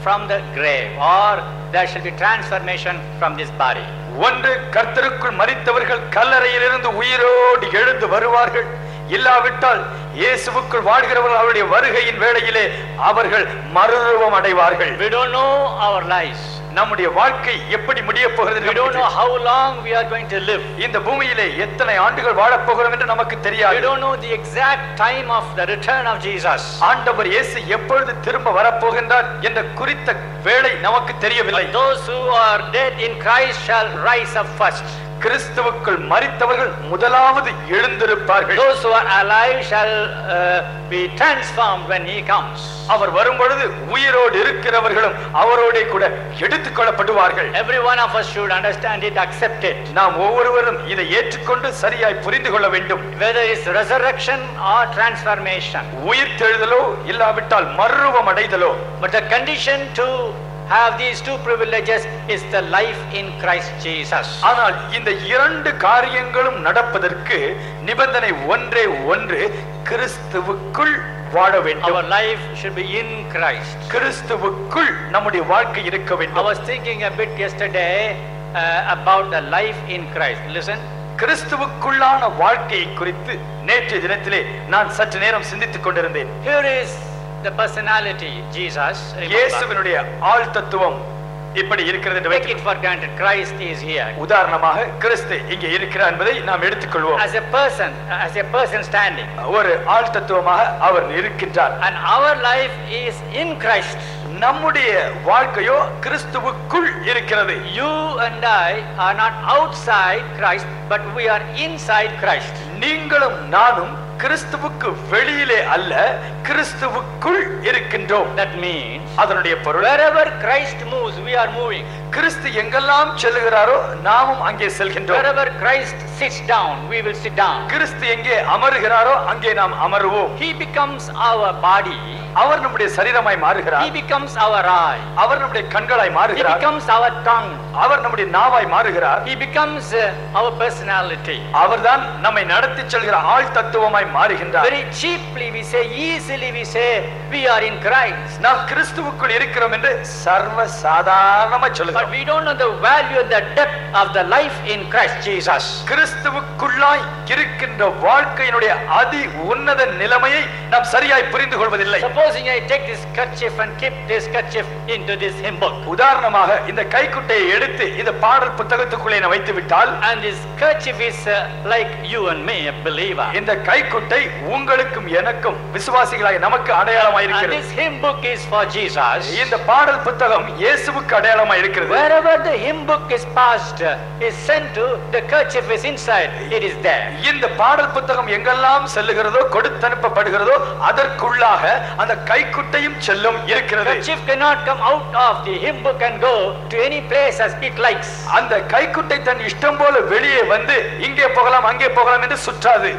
from the grave, or there shall be transformation from this body. ஒன்று, கர்த்தருக்குள் மரித்தவர்கள் கல்லறையிலிருந்து உயிரோடு எழுந்து வருவார்கள். இல்லாவிட்டால் இயேசுவுக்குள் வாழ்கிறவர்கள் அவருடைய வருகையின் வேளையிலே அவர்கள் மறுரூபம் அடைவார்கள். We don't know our lives. நம்முடைய வாழ்க்கை எப்படி முடிய போகிறது? We don't know how long we are going to live. இந்த பூமியிலே எத்தனை ஆண்டுகள் வாழப் போகிறோம் என்று நமக்கு தெரியாது. We don't know the exact time of the return of Jesus. ஆண்டவர் இயேசு எப்பொழுது திரும்ப வரப்போகின்றார் என்ற குறித்த வேளை நமக்கு தெரியவில்லை. Those who are dead in Christ shall rise up first. கிறிஸ்துவுக்குள் மரித்தவர்கள் முதலாவது எழுந்திருப்பார்கள். Those who are alive shall be transformed when he comes. அவர் வரும் பொழுது உயிரோடு இருக்கிறவர்களும் அவரோடே கூட எடுத்துக் கொள்ளப்படுவார்கள். Every one of us should understand it, accept it. நாம் ஒவ்வொருவரும் இதை ஏற்றுக்கொண்டு சரியாய் புரிந்து கொள்ள வேண்டும். Whether it's resurrection or transformation, உயிர்த்தெழுதலோ இல்லாவிட்டால் மறுரூபம் அடைதலோ, but the condition to have these two privileges is the life in Christ Jesus. ஆனால் இந்த இரண்டு காரியங்களும் நடப்பதற்கு நிபந்தனை ஒன்றே ஒன்று, கிறிஸ்துவுக்குள் வாழ வேண்டும். Our life should be in Christ. கிறிஸ்துவுக்குள் நம்முடைய வாழ்க்கை இருக்க வேண்டும். I was thinking a bit yesterday about the life in Christ. Listen. கிறிஸ்துவுக்குள்ளான வாழ்க்கையை குறித்து நேற்றைய தினத்திலே நான் சற்று நேரம் சிந்தித்துக் கொண்டிருந்தேன். Here is the personality, Jesus. இயேசுவினுடைய ஆள் தத்துவம் இப்படி இருக்கிறது என்று Take it for granted. Christ is here. உதாரணமாக கிறிஸ்து இங்கே இருக்கிறார் என்பதை நாம் எடுத்துக்கொள்வோம். As a person standing. ஒரு ஆள் தத்துவமாக அவர் இருக்கின்றார். And our life is in Christ. நம்முடைய வாழ்க்கையோ கிறிஸ்துவுக்குள் இருக்கிறது. You and I are not outside Christ, but we are inside Christ. நீங்களும் நானும் கிறிஸ்துவுக்கு வெளியிலே அல்ல, கிறிஸ்துவுக்குள் இருக்கின்றோம். That means அதனுடைய பொருள், wherever Christ moves, we are moving. கிறிஸ்து எங்கெல்லாம் செல்கிறாரோ நாமும் அங்கே செல்கின்றோம். Wherever Christ sits down, we will sit down. கிறிஸ்து எங்கே அமருகிறாரோ அங்கே நாம் அமருவோம். He becomes our body. அவர் நம்முடைய சரீரமாய் மாறுகிறார். He becomes our eye. அவர் நம்முடைய கண்களாய் He மாறுகிறார். becomes our tongue. அவர் நம்முடைய நாவாய் மாறுகிறார். He becomes our personality. அவர்தான் நம்மை நடத்தி செல்கிற ஆள் தத்துவமாய் மாறுகின்றார். Very cheaply we say, easily we say, we are in Christ. நாம் கிறிஸ்துவுக்குள் இருக்கிறோம் என்று சர்வ சாதாரணமாய் சொல்லுகிறோம். But we don't know the value and the depth of the life in Christ Jesus. கிறிஸ்துவுக்குள்ளாய் இருக்கின்ற வாழ்க்கையினுடைய அதி உன்னத நிலைமையை நாம் சரியாய் புரிந்து கொள்வதில்லை. Supposing I take this kerchief and keep this kerchief into this hymn book. உதாரணமாக இந்த கைக்குட்டையை எடுத்து இந்த பாடல் புத்தகத்துக்குள்ளே நான் வைத்து விட்டால், And this kerchief is like you and me, a believer. இந்த கைக்குட்டை உங்களுக்கும் எனக்கும் விசுவாசிகளாய் நமக்கு அடையாளமாய் And இருக்கிறது. this hymn book is for Jesus. இந்த பாடல் புத்தகம் இயேசுவுக்கு அடையாளமாய் இருக்கிறது. Wherever the hymn book is passed, is sent to, the kerchief is inside. It is there. இந்த பாடல் புத்தகம் எங்கெல்லாம் செல்லுகிறதோ, கொடுத்தனுப்பப்படுகிறதோ, அதற்குள்ளாக அந்த கைக்குட்டையும் செல்லும் இருக்கிறது. Kerchief cannot come out of the hymn book and go to any place as it likes. அந்த கைக்குட்டை தன் இஷ்டம் போல வெளியே வந்து இங்கே போகலாம் அங்கே போகலாம் என்று சுற்றாது.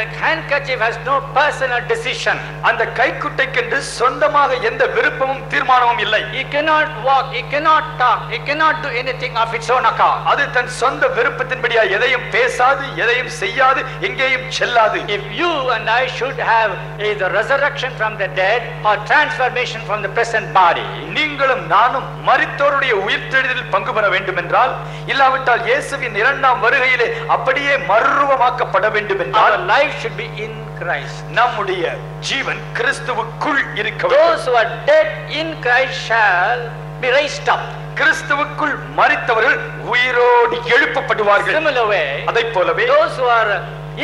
The handkerchief has no personal decision. அந்த கைக்குட்டைக்கென்று சொந்தமாக எந்த விருப்பமும் தீர்மானமும் இல்லை. It cannot walk, it cannot talk, it cannot do anything of its own accord. அது தன் சொந்த விருப்பத்தின்படியா எதையும் பேசாது, எதையும் செய்யாது, எங்கேயும் செல்லாது. If you and I should have either resurrection from the dead or transformation from the present body, நீங்களும் நானும் மரித்தோருடைய உயிர்த்தெழுதலில் பங்கு பெற வேண்டும் என்றால், இல்லாவிட்டால் இயேசுவின் இரண்டாம் வருகையிலே அப்படியே மறுரூபமாக்கப்பட வேண்டும் என்றால், our life should be in Christ. நம்முடைய ஜீவன் கிறிஸ்துவுக்குள் இருக்க வேண்டும். Those who are dead in Christ shall be raised up. கிறிஸ்துவுக்குள் மரித்தவர்கள் உயிரோடு எழுப்பப்படுவார்கள். Similar way, அதைப் போலவே those who are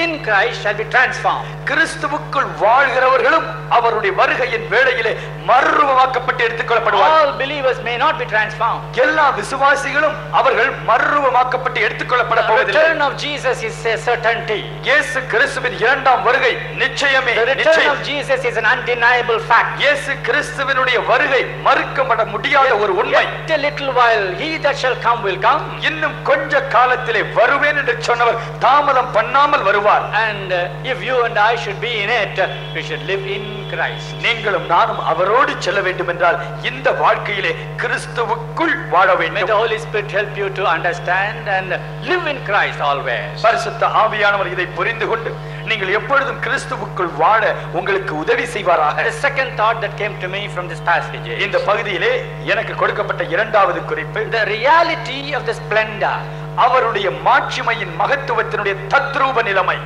in Christ shall be transformed. கிறிஸ்துவுக்குள் வாழ்கிறவர்களும் அவருடைய வருகையின் வேளையிலே மறுரூபமாக்கப்பட்டு எடுத்துக்கொள்ளப்படுவார்கள். All believers may not be transformed. எல்லா விசுவாசிகளும் அவர்கள் மறுரூபமாக்கப்பட்டு எடுத்துக்கொள்ளப்பட The போவதில்லை. return of Jesus is a certainty. இயேசு கிறிஸ்துவின் இரண்டாம் வருகை நிச்சயமே. The return of Jesus is an undeniable fact. இயேசு கிறிஸ்துவினுடைய வருகை மறுக்கப்பட முடியாத ஒரு உண்மை. Yet a little while he that shall come will come. இன்னும் கொஞ்ச காலத்திலே வருவேன் என்று சொன்னவர் தாமதம் பண்ணாமல் வருவார். And if you and I should be in it, we should live in Christ. நீங்களும் நானும் அவரோடு செல்ல வேண்டும் என்றால் இந்த வாழ்க்கையிலே கிறிஸ்துவுக்குள் வாழ May வேண்டும். the Holy Spirit help you to understand and live in Christ always. பரிசுத்த ஆவியானவர் இதை புரிந்து கொண்டு நீங்கள் எப்பொழுதும் கிறிஸ்துவுக்குள் வாழ உங்களுக்கு உதவி செய்வாராக. The second thought that came to me from this passage is இந்த பகுதியிலே எனக்கு கொடுக்கப்பட்ட இரண்டாவது குறிப்பு, the reality of the splendor. அவருடைய மாட்சிமையின் மகத்துவத்தினுடைய தத்ரூப நிலைமை.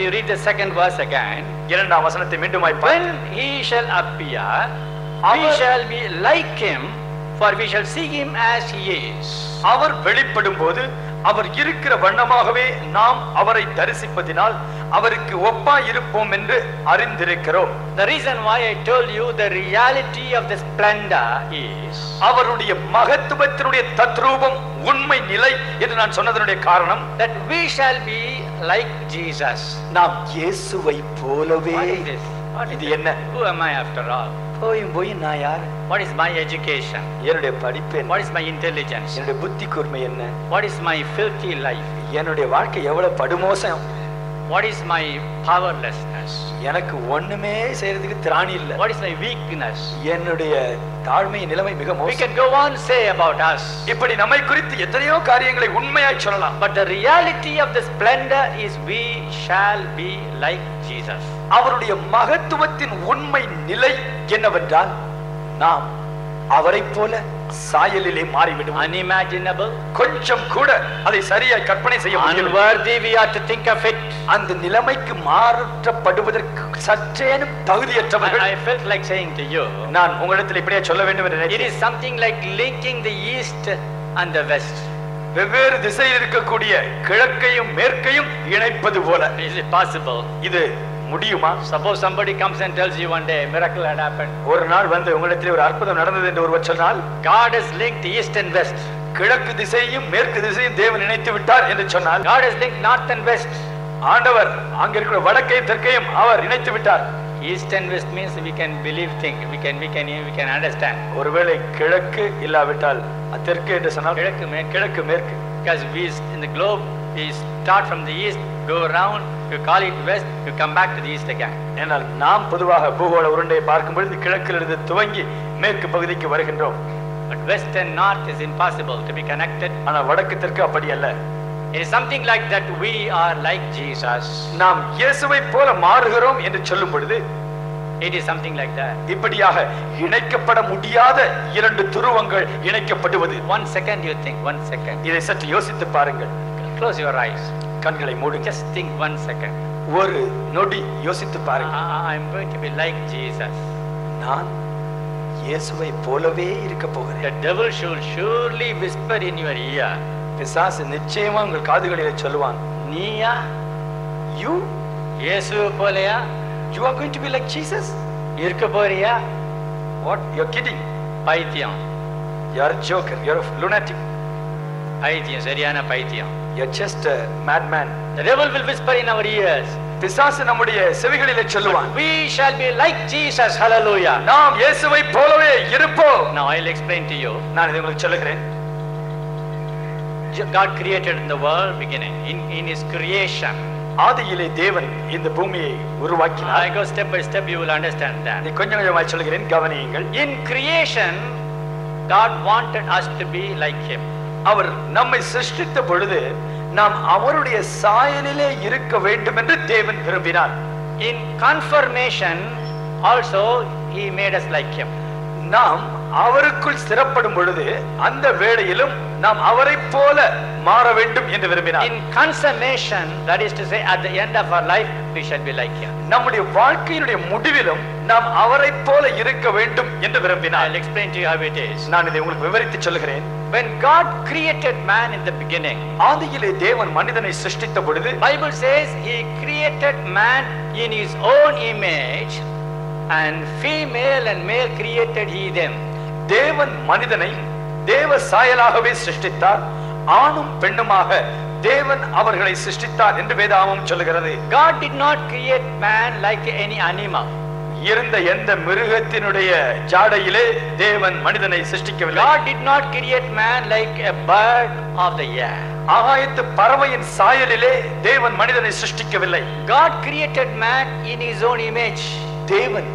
You read the second verse again. இரண்டாம் வசனத்தை மீண்டுமாய் பாருங்கள். When he shall appear, we shall be like him, for we shall see him as he is. அவர் வெளிப்படும் போது அவர் இருக்கிற வண்ணமாகவே நாம் அவரை தரிசிப்பதினால் அவருக்கு ஒப்பாய் இருப்போம் என்று அறிந்திருக்கிறோம். The reason why I told you the reality of the splendor is அவருடைய மகத்துவத்தினுடைய தத்ரூபம் உண்மை நிலை என்று நான் சொன்னதனுடைய காரணம், that we shall be like Jesus. நாம் இயேசுவை போலவே. What is this? What is இது this? என்ன? Who am I after all? போய் நான் யார்? What is my education? என்னுடைய படிப்பு என்ன? What is my intelligence? என்னுடைய புத்தி கூர்மை என்ன? What is my filthy life? என்னுடைய வாழ்க்கை எவ்வளவு படுமோசம். What is my powerlessness? எனக்கு ஒண்ணுமே செய்யறதுக்கு திராணி இல்ல. What is my weakness? என்னுடைய தாழ்மை நிலைமை மிக We மோசம். can go on say about us. இப்படி நம்மை குறித்து எத்தனையோ காரியங்களை உண்மையாய் சொல்லலாம். But the reality of the splendor is we shall be like Jesus. அவருடைய மகத்துவத்தின் உண்மை நிலை என்னவென்றால் நாம் அவரைப் போல சாயலிலே மாறிவிடும். Unimaginable, கொஞ்சம் கூட அதை சரியாய் கற்பனை செய்ய முடியவில்லை. unworthy we are to think of it. அந்த நிலைமைக்கு மாற்றப்படுவதற்கு சற்றேனும் தகுதியற்றவர்கள். I felt like saying to you, நான் உங்களிடத்தில் இப்படியே சொல்ல வேண்டும் என்று it நினைக்கிறேன். is something like linking the east and the west. வெவ்வேறு திசையில் இருக்கக்கூடிய கிழக்கையும் மேற்கையும் இணைப்பது போல. Is it possible? இது முடியுமா? Suppose somebody comes and tells you one day a miracle had happened. ஒரு நாள் வந்து உங்களிடத்தில் ஒரு அற்புதம் நடந்தது என்று ஒருவர் சொன்னால், God has linked east and west. கிழக்கு திசையையும் மேற்கு திசையும் தேவன் இணைத்து விட்டார் என்று சொன்னால், God has linked north and west. ஆண்டவர் அங்க இருக்கிற வடக்கையும் தெற்கையும் அவர் இணைத்து விட்டார். East and west means we can believe things, we can understand. ஒருவேளை கிழக்கு இல்லாவிட்டால் தெற்கு என்று சொன்னால் கிழக்கு மேற்கு. Because we in the globe we start from the east, go around, you call it west, you come back to the east again. ஏனால் நாம் பொதுவாக பூகோள உருண்டையை பார்க்கும் பொழுது கிழக்கிலிருந்து துவங்கி மேற்கு பகுதிக்கு வருகின்றோம். But west and north is impossible to be connected. ஆனால் வடக்கு தெற்கு அப்படி அல்ல. It is something like that we are like Jesus. நாம் இயேசுவை போல மாறுகிறோம் என்று சொல்லும் பொழுது it is something like that. இப்படியாக இணைக்கப்பட முடியாத இரண்டு துருவங்கள் இணைக்கப்படுவது. One second you think, one second. இதை சற்று யோசித்து பாருங்கள். Close your eyes. கண்களை மூடுங்க. Just think one second. ஒரு நொடி யோசித்து பாருங்கள். I am going to be like Jesus. நான் இயேசுவை போலவே இருக்க போகிறேன். The devil should surely whisper in your ear. பிசாசு நிச்சயமா உங்கள் காதுகளிலே சொல்லுவான், நீயா? You? இயேசு போலயா? You are going to be like Jesus? இருக்க போறியா? What? You're kidding. பைத்தியம். You're a joker. You're a lunatic. பைத்தியம், சரியான பைத்தியம். You're just a madman. The devil will whisper in our ears. பிசாசு நம்முடைய செவிகளிலே சொல்லுவான், we shall be like Jesus. Hallelujah. நாம் இயேசுவை போலவே இருப்போம். Now I'll explain to you. நான் இதை உங்களுக்கு சொல்லுகிறேன். God created the world beginning in his creation. ஆதியிலே தேவன் இந்த பூமியை உருவாக்கினார். I go step by step, you will understand that. இதை கொஞ்சம் கொஞ்சமாய் சொல்லுகிறேன், கவனியுங்கள். In creation God wanted us to be like him. அவர் நம்மை சிருஷ்டித்த பொழுது நாம் அவருடைய சாயலிலே இருக்க வேண்டும் என்று தேவன் விரும்பினார். In confirmation also he made us like him. நாம் அவருக்குள் ஸ்திரப்படும் பொழுது அந்த வேளையிலும் நாம் அவரை போல மாற வேண்டும் என்று விரும்பினார். In consummation, that is to say at the end of our life we shall be like him. நம்முடைய வாழ்க்கையினுடைய முடிவிலும் நாம் அவரை போல இருக்க வேண்டும் என்று விரும்பினார். I'll explain to you how it is. நான் இதை உங்களுக்கு விவரித்து சொல்கிறேன். When God created man in the beginning, ஆதியிலே தேவன் மனிதனை சிருஷ்டித்த பொழுது Bible says he created man in his own image, and female and male created he them. தேவன் மனிதனை தேவ சாயலாகவே சிருஷ்டித்தார், ஆணும் பெண்ணுமாக தேவன் அவர்களை சிருஷ்டித்தார் என்று வேதாகமம் சொல்லுகிறது. God did not create man like any animal. இருந்த எந்த மிருகத்தினுடைய ஜாடையிலே தேவன் மனிதனை சிருஷ்டிக்கவில்லை. God did not create man like a bird of the air. ஆகாயத்து பறவையின் சாயலிலே தேவன் மனிதனை சிருஷ்டிக்கவில்லை. God created man in his own image. தேவன்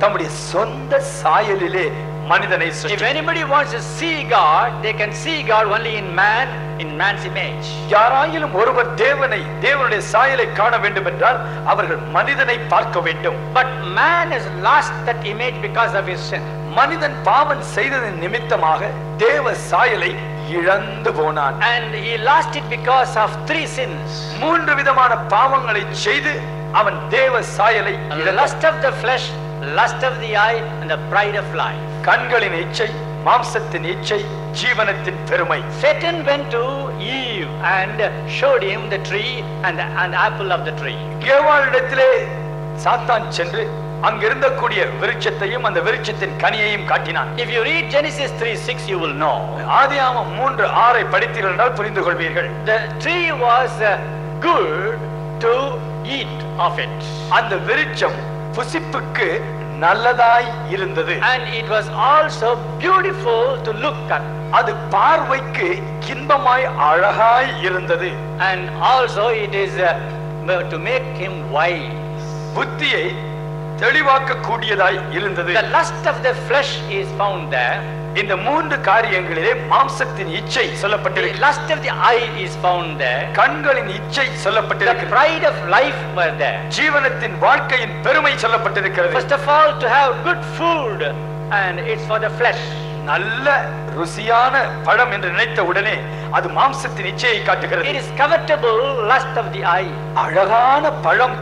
தம்முடைய சொந்த சாயலிலே மனிதனை If சிருஷ்டித்தார். anybody wants to see God, they can see God only in man, in man's image. யாராயிலும் ஒருவர் தேவனுடைய சாயலை காண வேண்டும் என்றால் அவர்கள் மனிதனை பார்க்க வேண்டும். But man has lost that image because of his sin. மனிதன் பாவம் செய்ததன் நிமித்தமாக தேவ சாயலை இழந்து போனான். And he lost it because of 3 sins. 3 விதமான பாவங்களை செய்து அவன் தேவ சாயலை இழந்தான். Lust of the flesh, lust of the eye, and the pride of life. கண்களின் இச்சை, மாம்சத்தின் இச்சை, ஜீவனத்தின் பெருமை. Satan went to Eve and showed him the tree and the apple of the tree. ஏவாளிடத்திலே சாத்தான் சென்று அங்கிருந்த கூடிய விருட்சத்தையும் அந்த விருட்சத்தின் கனியையும் காட்டினான். If you read Genesis 3:6, you will know. ஆதியாகமம் 3:6 படித்தீர்கள் என்றால் புரிந்து கொள்வீர்கள். The tree was good to eat of it. அந்த விருட்சம் புசிப்புக்கு நல்லதாய் இருந்தது. And it was also beautiful to look at. அது பார்வைக்கு இன்பமாய் அழகாய் இருந்தது. And also it is to make him wise. புத்தியை தெளிவாக்க கூடியதாய் இருந்தது. The lust of the flesh is found there. இந்த 3 காரியங்களிலே மாம்சத்தின் இச்சை சொல்லப்பட்டிருக்கு. The lust of the eye is found there. கண்களின் இச்சை சொல்லப்பட்டிருக்கு. The pride of life were there. ஜீவனத்தின் வாழ்க்கையின் பெருமை சொல்லப்பட்டிருக்கிறது. First of all, to have good food, and it's for the flesh. நல்ல ருசியான பழம் என்று நினைத்த உடனே அது மாம்சத்தின் இச்சையை காட்டுகிறது. It is covetable lust of the eye. அழகான பழம்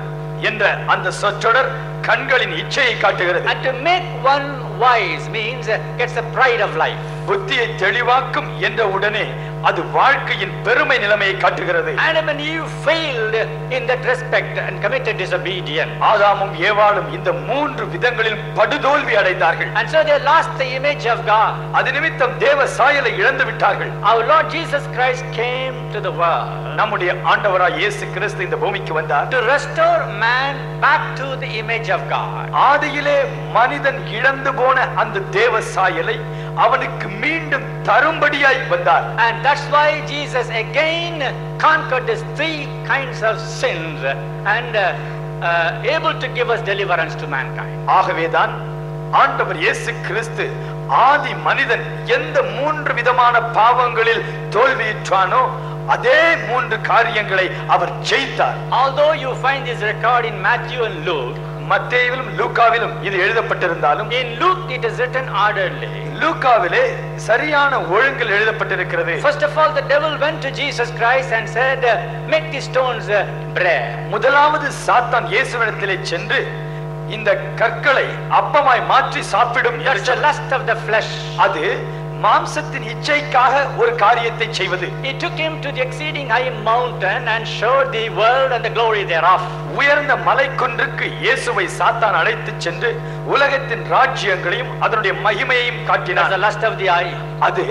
என்ற அந்த சொற்றொடர் கண்களின் இச்சையை காட்டுகிறது. And to make one wise means gets the pride of life. புத்தியை தெளிவாக்கும் என்ற உடனே அது வாழ்க்கையின் பெருமை நிலைமையை காட்டுகிறது. Adam and Eve failed in that respect and committed disobedience. ஆதாமும் ஏவாளும் இந்த மூன்று விதங்களில் படுதோல்வி அடைந்தார்கள். And so they lost the image of God. அது நிமித்தம் தேவ சாயலை இழந்து விட்டார்கள். Our Lord Jesus Christ came to the world. நம்முடைய ஆண்டவராய் இயேசு கிறிஸ்து இந்த பூமிக்கு வந்தார். To restore man back to the image of God. ஆதியிலே மனிதன் இழந்து போன அந்த தேவ சாயலை அவனுக்கு மீண்டும் தரும்படியாய் வந்தார். And that's why Jesus again conquered these three kinds of sins and able to give us deliverance to mankind. ஆகவேதான் ஆண்டவர் இயேசு கிறிஸ்து ஆதி மனிதன் எந்த மூன்று விதமான பாவங்களில் தோல்வியுற்றானோ அதே மூன்று காரியங்களை அவர் ஜெயித்தார். Although you find this record in Matthew and Luke, மத்தேயுவிலும் லூக்காவிலும் இது எழுதப்பட்டிருந்தாலும் in Luke it is written orderly. லூக்காவிலே சரியான ஒழுங்கில் எழுதப்பட்டிருக்கிறது. First of all, the devil went to Jesus Christ and said, make these stones bread. முதலாவது சாத்தான் இயேசுவிடத்திலே சென்று இந்த கற்களை அப்பமாய் மாற்றி சாப்பிடும். That's the lust of the flesh. அது மாம்சத்தின் இச்சைக்காக ஒரு காரியத்தை செய்வது. He took him to the exceeding high mountain and showed the world and the glory thereof. உயர்ந்த மலைக்குன்றுக்கு இயேசுவை சாத்தான் அழைத்துச் சென்று உலகத்தின் ராஜ்யங்களையும் அதனுடைய மகிமையையும் காட்டினார். That's the lust of the eye. அது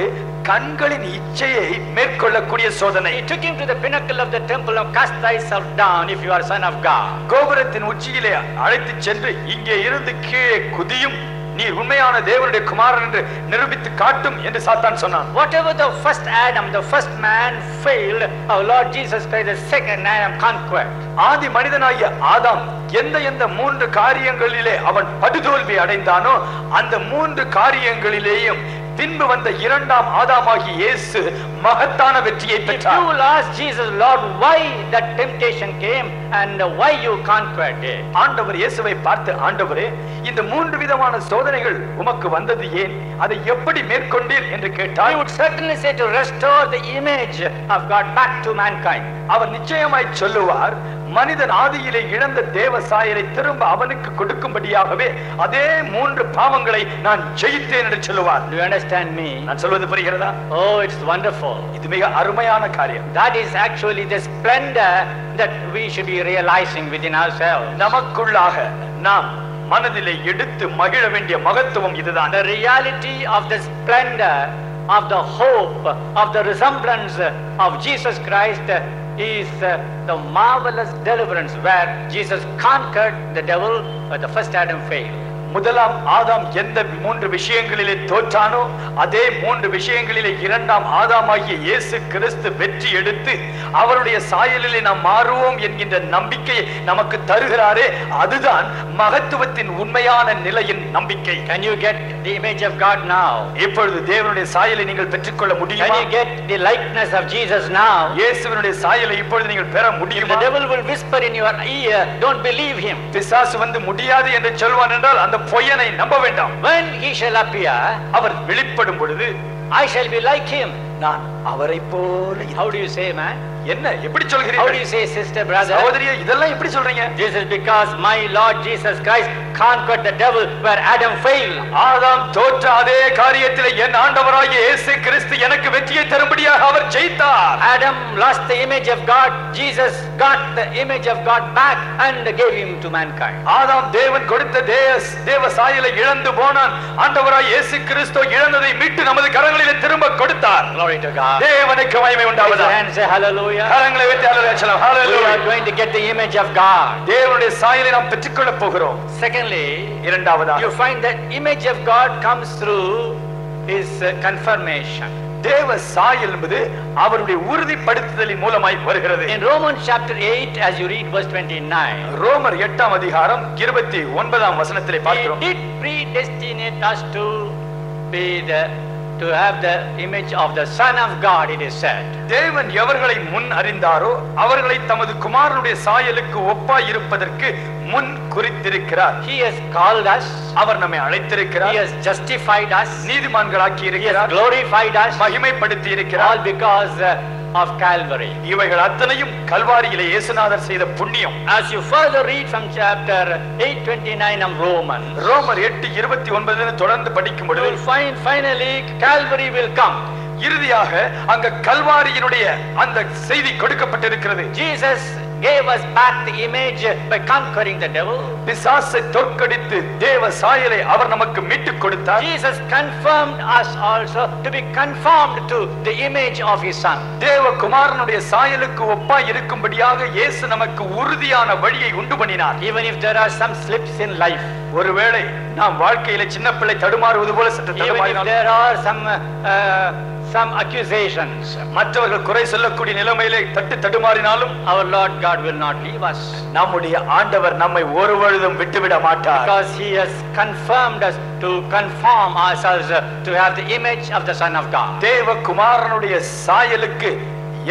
கண்களின் இச்சையை மேற்கொள்ளக்கூடிய சோதனை. He took him to the pinnacle of the temple and cast thyself down if you are son of God. கோபுரத்தின் உச்சியிலே அழைத்துச் சென்று இங்கே இருந்து கீழே குதியும், நீ உண்மையான தேவனுடைய குமாரன் என்று நிரூபித்து காட்டும் என்று சாத்தான் சொன்னான். Whatever the first Adam, the first man failed, our Lord Jesus Christ, the second Adam, conquered. ஆதி மனிதனாகிய ஆதாம் எந்த மூன்று காரியங்களிலே அவன் படுதோல்வி அடைந்தானோ அந்த மூன்று காரியங்களிலேயும் பின்பு வந்த இரண்டாம் ஆதாமாகிய இயேசு மகத்தான வெற்றியை பெற்றார். If you will ask Jesus, Lord, why that temptation came and why you conquered it? ஆண்டவர் இயேசுவை பார்த்து, ஆண்டவரே, இந்த மூன்று விதமான சோதனைகள் உமக்கு வந்தது ஏன், அதை எப்படி மேற்கொண்டீர் என்று கேட்டார். He would certainly say to restore the image of God back to mankind. அவர் நிச்சயமாய் சொல்லுவார், மனிதன் ஆதியிலே இழந்த தேவ சாயலை திரும்ப அவனுக்கு கொடுக்கும்படியாகவே அதே மூன்று பாவங்களை நான் ஜெயித்தேன் என்று சொல்லுவார். Do you understand me? நான் சொல்வது புரிகிறதா? Oh, it's wonderful. இது மிக அருமையான காரியம். That is actually the splendor that we should be realizing within ourselves. நமக்குள்ளாக நாம் மனதிலே எடுத்து மகிழ வேண்டிய மகத்துவம் இதுதான். The reality of the splendor of the hope of the resemblance of Jesus Christ is the marvelous deliverance where Jesus conquered the devil but the first Adam failed. முதலாம் ஆதாம் எந்த மூன்று விஷயங்களிலே தோற்றானோ அதே மூன்று விஷயங்களிலே இரண்டாம் ஆதாமாகிய இயேசு கிறிஸ்து வெற்றி எடுத்து அவருடைய சாயலிலே நாம் மாறுவோம் என்கின்ற நம்பிக்கையை நமக்கு தருகிறாரே, அதுதான் மகத்துவத்தின் உண்மையான நிலையின் நம்பிக்கை. Can you get the image of God now? இப்பொழுது தேவனுடைய சாயலை நீங்கள் பெற்றுக்கொள்ள முடியுமா? Can you get the likeness of Jesus now? இயேசுவினுடைய சாயலை இப்பொழுது நீங்கள் பெற முடியுமா? The devil will whisper in your ear, don't believe him. பிசாசு வந்து முடியாது என்று சொல்வான் என்றால் அந்த பொய்யனை நம்ப வேண்டாம். When he shall appear, அவர் வெளிப்படும் பொழுது I shall be like him. நான் அவரை போல. How do you say, man? என்ன எப்படி சொல்கிறீர்கள்? How do you say, sister, brother? சகோதரியே, இதெல்லாம் எப்படி சொல்றீங்க? This is because my Lord Jesus Christ conquered the devil where Adam failed. ஆதாம் தோற்ற அதே காரியத்திலே என் ஆண்டவராகிய இயேசு கிறிஸ்து எனக்கு வெற்றியை தரும்படியாக அவர் ஜெயித்தார். Adam lost the image of God. Jesus got the image of God back and gave him to mankind. ஆதாம் தேவன் கொடுத்த தேவ சாயலை இழந்து போனான். ஆண்டவராகிய இயேசு கிறிஸ்து இழந்ததை மீட்டு நமது கரங்களிலே திரும்ப கொடுத்தார். Glory to God. தேவனுக்கு மகிமை உண்டாவதாக. And say hallelujah. கரங்களை வைத்து ஹalleluya சொல்லலாம். ஹalleluya. We are going to get the image of God. தேவனுடைய சாயலை நாம் பெற்றுக்கொள்ள போகிறோம். Secondly, இரண்டாவதாக you find that image of God comes through his confirmation. தேவ சாயல் என்பது அவருடைய உறுதிப்படுத்துதலின் மூலமாய் வருகிறது. In Romans chapter 8, as you read verse 29, ரோமர் 8ஆம் அதிகாரம் 29ஆம் வசனத்திலே பார்க்கிறோம். He did predestinate us to have the image of the Son of God, it is said. தேவன் எவர்களை முன் அறிந்தாரோ அவர்களை தமது குமாரனுடைய சாயலுக்கு ஒப்பாய் இருப்பதற்கு முன் குறித்திருக்கிறார். He has called us. அவர் நம்மை அழைத்திருக்கிறார். He has justified us. நீதிமான்களாக்கி He has இருக்கிறார். glorified us. மகிமைப்படுத்தி இருக்கிறார். All because of Calvary. இவைகள் அத்தனையும் கல்வாரியிலே இயேசுநாதர் செய்த புண்ணியம். As you further read from chapter 8:29 of Romans, ரோமர் 8:29 தொடர்ந்து படிக்கும் you பொழுது will find finally Calvary will come. இறுதியாக அங்க கல்வாரியினுடைய அந்த செய்தி கொடுக்கப்பட்டிருக்கிறது. Jesus gave us back the image by conquering the devil. பிசாசை தோற்கடித்து தேவ சாயலை அவர் நமக்கு மீட்டுக் கொடுத்தார். Jesus confirmed us also to be conformed to the image of his son. தேவ குமாரனுடைய சாயலுக்கு ஒப்பாய் இருக்கும்படியாக இயேசு நமக்கு உறுதியான வழியை உண்டு பண்ணினார். Even if there are some slips in life, ஒருவேளை நாம் வாழ்க்கையில சின்ன பிள்ளை தடுமாறுவது போல சற்று even if தடுமாறினாலும், there are some accusations, மற்றவர்கள் குறை சொல்லக்கூடிய நிலைமையிலே தடுமாறினாலும், our Lord God will not leave us, நம்முடைய ஆண்டவர் நம்மை ஒருபொழுதும் விட்டுவிட மாட்டார். because he has confirmed us to conform ourselves to have the image of the Son of God. தேவ குமாரனுடைய சாயலுக்கு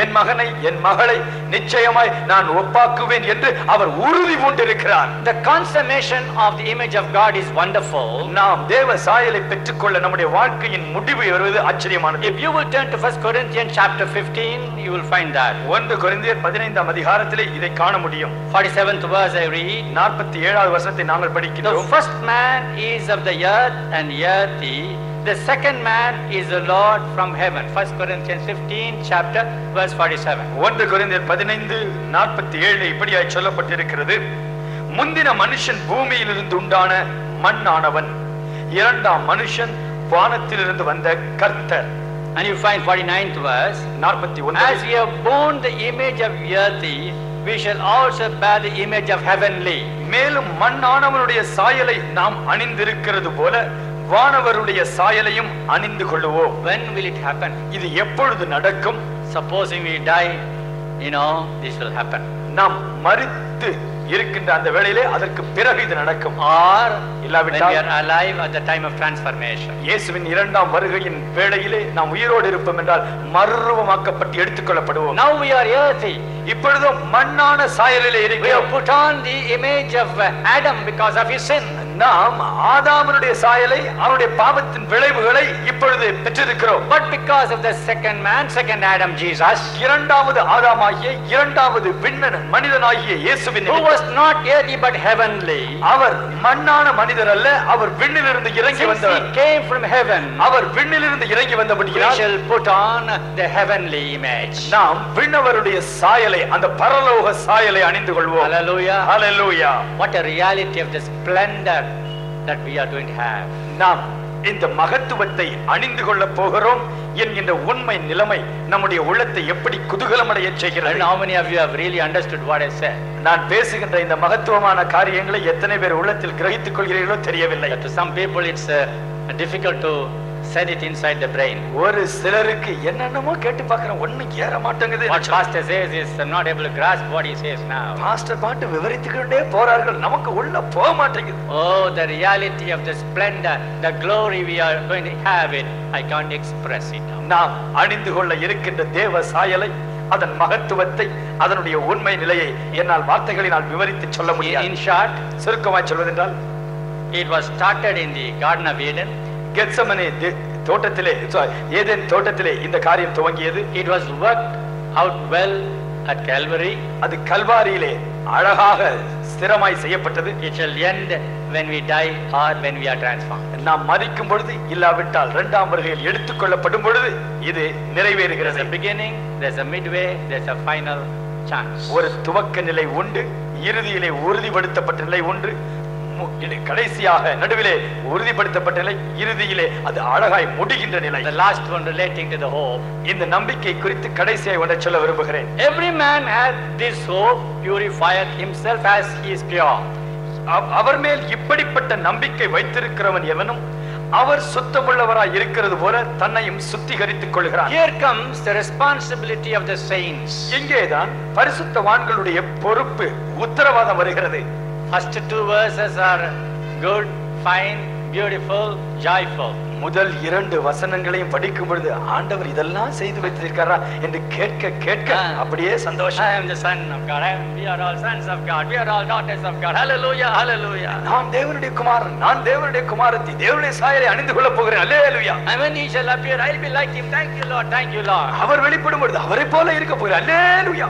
என் மகனை என் மகளை நிச்சயமாய் நான் ஒப்பாக்குவேன் என்று அவர் உறுதி பூண்டிருக்கிறார். The consummation of the image of God is wonderful. நாம் தேவ சாயலை பெற்றுக்கொள்ள நம்முடைய வாழ்க்கையின் முடிவு வருவது ஆச்சரியமானது. If you will turn to 1 Corinthians chapter 15, you will find that. 1 கொரிந்தியர் 15ஆம் அதிகாரத்திலே இதை காண முடியும். 47th verse I read. 47வது வசனத்தை நாங்கள் The படிக்கிறோம். first man is of the earth and earthy. The second man is the Lord from heaven. 1 Corinthians 15 chapter verse 47. 1 கொரிந்தியர் 15:47 இப்படியாய் சொல்லப்பட்டிருக்கிறது. முந்தின மனுஷன் பூமியிலிருந்து உண்டான மண்ணானவன், இரண்டாம் மனுஷன் வானத்திலிருந்து வந்த கர்த்தர். And you find 49th verse. 41. As we have borne the image of earthy, we shall also bear the image of heavenly. மேலும் மண்ணானவனுடைய சாயலை நாம் அணிந்திருக்கிறது போல வானவருடைய சாயலையும் அணிந்து கொள்ளுவோம். When will it happen? இது எப்பொழுது நடக்கும்? Supposing we die, this will happen. நாம் மரித்து இருக்கின்ற அந்த வேளையிலே அதற்கு பிறகு இது நடக்கும். Or when இல்லாவிட்டால் we are alive at the time of transformation. இயேசுவின் இரண்டாம் வருகையின் வேளையிலே நாம் உயிரோடு இருப்போம் என்றால் மறுரூபமாக்கப்பட்டு எடுத்துக்கொள்ளப்படுவோம். Now we are earthy. இப்பொழுதும் மண்ணான சாயலிலே We have இருக்கிறோம். put on the image of Adam because of his sin. நாம் ஆதாமனுடைய சாயலை, அவனுடைய பாவத்தின் விளைவுகளை இப்பொழுது பெற்றிருக்கிறோம். But because of the second man, second Adam, Jesus, இரண்டாவது ஆதாமாகிய இரண்டாவது மனிதனாகிய இயேசுவின் who was not earthly but heavenly, அவர் மண்ணான மனிதர் அல்ல, அவர் விண்ணிலிருந்து இறங்கி since வந்தவர். he came from heaven, அவர் விண்ணிலிருந்து இறங்கி we வந்தபடியால் shall put on the heavenly image. நாம் விண்ணவருடைய சாயலை, அந்த பரலோக சாயலை அணிந்து கொள்வோம். Hallelujah. Hallelujah. What a reality of the splendor that we are going to have. நாம் இந்த மகத்துவத்தை அணிந்து கொள்ள போகிறோம் என்கின்ற உண்மை நிலைமை நம்முடைய உள்ளத்தை எப்படி குதூகலமடைய And செய்கிறது. how many of you have really understood what I said? நான் பேசுகின்ற இந்த மகத்துவமான காரியங்களை எத்தனை பேர் உள்ளத்தில் கிரகித்துக் கொள்கிறீர்களோ தெரியவில்லை. To some people it's difficult to set it inside the brain. ஒரு சிலருக்கு என்னென்னமோ கேட்டு பார்க்கிறோம், ஒண்ணும் ஏற மாட்டேங்குது. What pastor says is I'm not able to grasp what he says now. Pastor பாட்டு விவரித்துக்கிட்டே போறார்கள், நமக்கு உள்ள போக மாட்டேங்குது. Oh, the reality of the splendor, the glory we are going to have it, I can't express it. நாம் அணிந்து கொள்ள இருக்கின்ற தேவ சாயலை, அதன் மகத்துவத்தை, அதனுடைய உண்மை நிலையை என்னால் வார்த்தைகளினால் விவரித்து சொல்ல முடியாது. In short, சுருக்கமாய் சொல்வதென்றால், it was started in the Garden of Eden. Gethsemane தோட்டத்திலே, ஏதேன் தோட்டத்திலே இந்த காரியம் துவங்கியது. It was worked out well at Calvary. அது கல்வாரியிலே அழகாக ஸ்திரமாய் செய்யப்பட்டது. It shall end when we die or when we are transformed. நாம் மரிக்கும் பொழுது, இல்லாவிட்டால் இரண்டாம் வருகையில் எடுத்துக்கொள்ளப்படும் பொழுது இது நிறைவேறுகிறது. There's a beginning, there's a midway, there's a final chance. ஒரு துவக்க நிலை உண்டு, இறுதியிலே உறுதிப்படுத்தப்பட்ட நிலை உண்டு, கடைசியாக நடுவிலே உறுதிப்படுத்தப்பட்ட நிலை, இறுதியிலே அது அழகாய் முடிகின்ற நிலை. The last one relating to the hope. இந்த நம்பிக்கை குறித்து கடைசியாய் ஒன்றை சொல்ல விரும்புகிறேன். Every man has this hope, purifieth himself as he is pure. அவர் மேல் இப்படிப்பட்ட நம்பிக்கை வைத்திருக்கிறவன் எவனும் அவர் சுத்தமுள்ளவராய் இருக்கிறது போல தன்னையும் சுத்திகரித்துக் கொள்கிறான். Here comes the responsibility of the saints. இங்கேதான் பரிசுத்தவான்களுடைய பொறுப்பு, உத்தரவாதம் வருகிறது. First two verses are good, fine, beautiful, joyful. முதல் 2 வசனங்களையும் படிக்கும் பொழுது ஆண்டவர் இதெல்லாம் செய்து வைத்திருக்காரா என்று கேட்க கேட்க அப்படியே சந்தோஷம். I am the son of God. We are all sons of God. We are all daughters of God. Hallelujah, hallelujah. நான் தேவனுடைய குமாரன், நான் தேவனுடைய குமாரத்தி, தேவனுடைய சாயலை அணிந்து கொள்ள போகிறேன். அல்லேலூயா. And when he shall appear, I will be like him. Thank you, Lord. Thank you, Lord. அவர் வெளிப்படும் பொழுது அவரை போல இருக்க போகிறேன். அல்லேலூயா.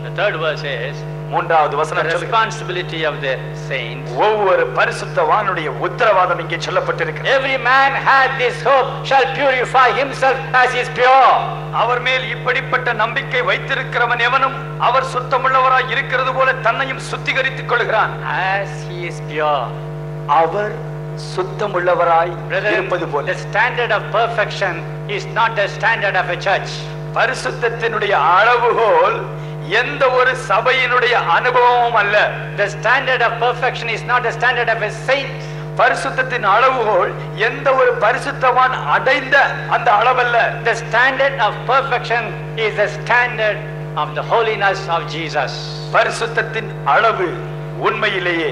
The third verse is மூன்றாவது the வசனம் responsibility of the saints. ஒவ்வொரு பரிசுத்தவானுடைய உத்தரவாதம் இங்கே சொல்லப்பட்டிருக்கிறது. Every man had this hope shall purify himself as he is pure. அவர் மேல் இப்படிப்பட்ட நம்பிக்கை வைத்திருக்கிறவன் எவனும் அவர் சுத்தமுள்ளவராய் இருக்கிறது போல தன்னையும் சுத்திகரித்துக் கொள்கிறான். As he is pure. அவர் சுத்தமுள்ளவராய் இருப்பது போல. The standard of perfection is not the standard of a church. பரிசுத்தத்தினுடைய அளவுகோல் எந்த ஒரு சபையினுடைய அனுபவமும் அல்ல. The standard of perfection is not the standard of a saint. பரிசுத்தத்தின் அளவுகோல் எந்த ஒரு பரிசுத்தவான் அடைந்த அந்த அளவல்ல. The standard of perfection is the standard of the holiness of Jesus. பரிசுத்தத்தின் அளவு உண்மையிலேயே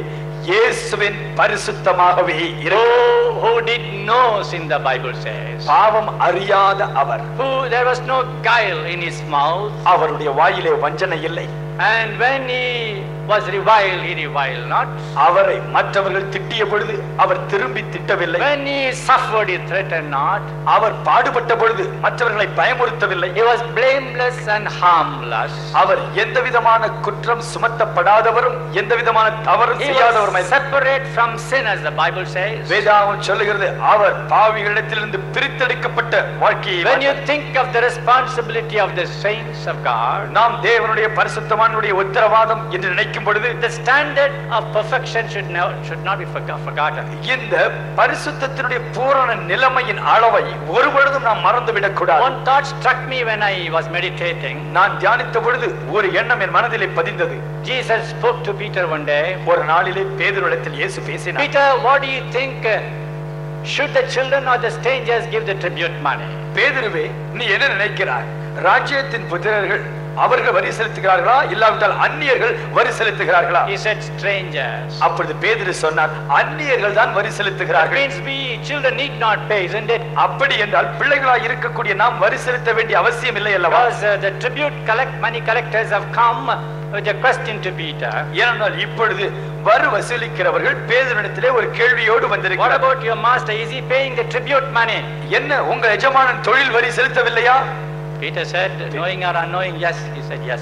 இயேசுவின் பரிசுத்தமாகவே இருக்கிறது. Who did no sin, the Bible says. பாவம் அறியாத அவர். Who there was no guile in his mouth. அவருடைய வாயிலே வஞ்சனை இல்லை. And when he was reviled, he reviled not. அவரை மற்றவர்கள் திட்டிய பொழுது அவர் திரும்பி திட்டவில்லை. When he suffered, he threatened not. அவர் பாடுபட்ட பொழுது மற்றவர்களை பயமுறுத்தவில்லை. He was blameless and harmless. அவர் எந்த விதமான குற்றம் சுமத்தப்படாதவரும் எந்த விதமான தவறும் செய்யாதவரும். Separate from sinners, the Bible says. வேதாகம் சொல்லுகிறது அவர் பாவிகளிடத்திலிருந்து பிரித்தெடுக்கப்பட்ட வாழ்க்கையை. When you think of the responsibility of the saints of God, நாம் தேவனுடைய பரிசுத்தவானுடைய உத்தரவாதம் என்று நினைக்கும் பொழுது the standard of perfection should not be forgotten. இந்த பரிசுத்தத்தினுடைய பூரண நிலைமையின் அளவை ஒருபொழுதும் நாம் மறந்துவிடக் கூடாது. One thought struck me when I was meditating. நான் தியானித்த பொழுது ஒரு எண்ணம் என் மனதிலே பதிந்தது. Jesus spoke to Peter one day. ஒரு நாளிலே பேதுருவிடத்தில் இயேசு பேசினார். Peter, what do you think? Should the children or the strangers give the tribute money? பேதுருவே, நீ என்ன நினைக்கிறாய்? ராஜ்யத்தின் புத்திரர்கள் அவர்கள் வரி செலுத்துகிறார்களா இல்லாவிட்டால் அந்நியர்கள் வரி செலுத்துகிறார்களா? He said strangers. அப்பொழுது பேதுரு சொன்னார், அந்நியர்கள் தான் வரி செலுத்துகிறார்கள். Means we children need not pay, isn't it? அப்படி என்றால் பிள்ளைகளாய் இருக்கக்கூடிய நாம் வரி செலுத்த வேண்டிய அவசியம் இல்லை அல்லவா? Because the tribute money collectors have come with a question to Peter. ஏனென்றால் இப்பொழுது வரி வசூலிக்கிறவர்கள் பேதுருவிடத்திலே ஒரு கேள்வியோடு வந்திருக்கிறார். What about your master? Is he paying the tribute money? என்ன உங்க எஜமானன் தொழில் வரி செலுத்தவில்லையா? Peter said, knowing or unknowing, yes. He said yes.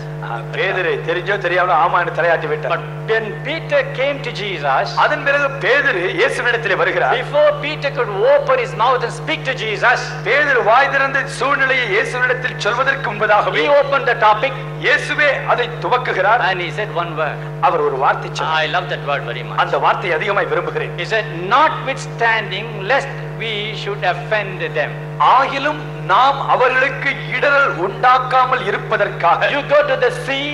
பேதுரு தெரிஞ்சோ தெரியாமலோ ஆமா என்று தலையாட்டி விட்டார். But when Peter came to Jesus, அதன் பிறகு பேதுரு இயேசுவிடத்திலே வருகிறார். Before Peter could open his mouth and speak to Jesus, பேதுரு வாய் திறந்து சூழ்நிலையை இயேசுவிடத்தில் சொல்வதற்கு முன்பதாக he opened the topic. இயேசுவே அதை துவக்குகிறார். And he said one word. அவர் ஒரு வார்த்தை சொன்னார். I love that word very much. அந்த வார்த்தையை அதிகமாய் விரும்புகிறேன். He said, notwithstanding lest we should offend them. ஆகிலும் நாம் அவர்களுக்கு இடரல் உண்டாக்காமல் இருப்பதற்காக. You go to the sea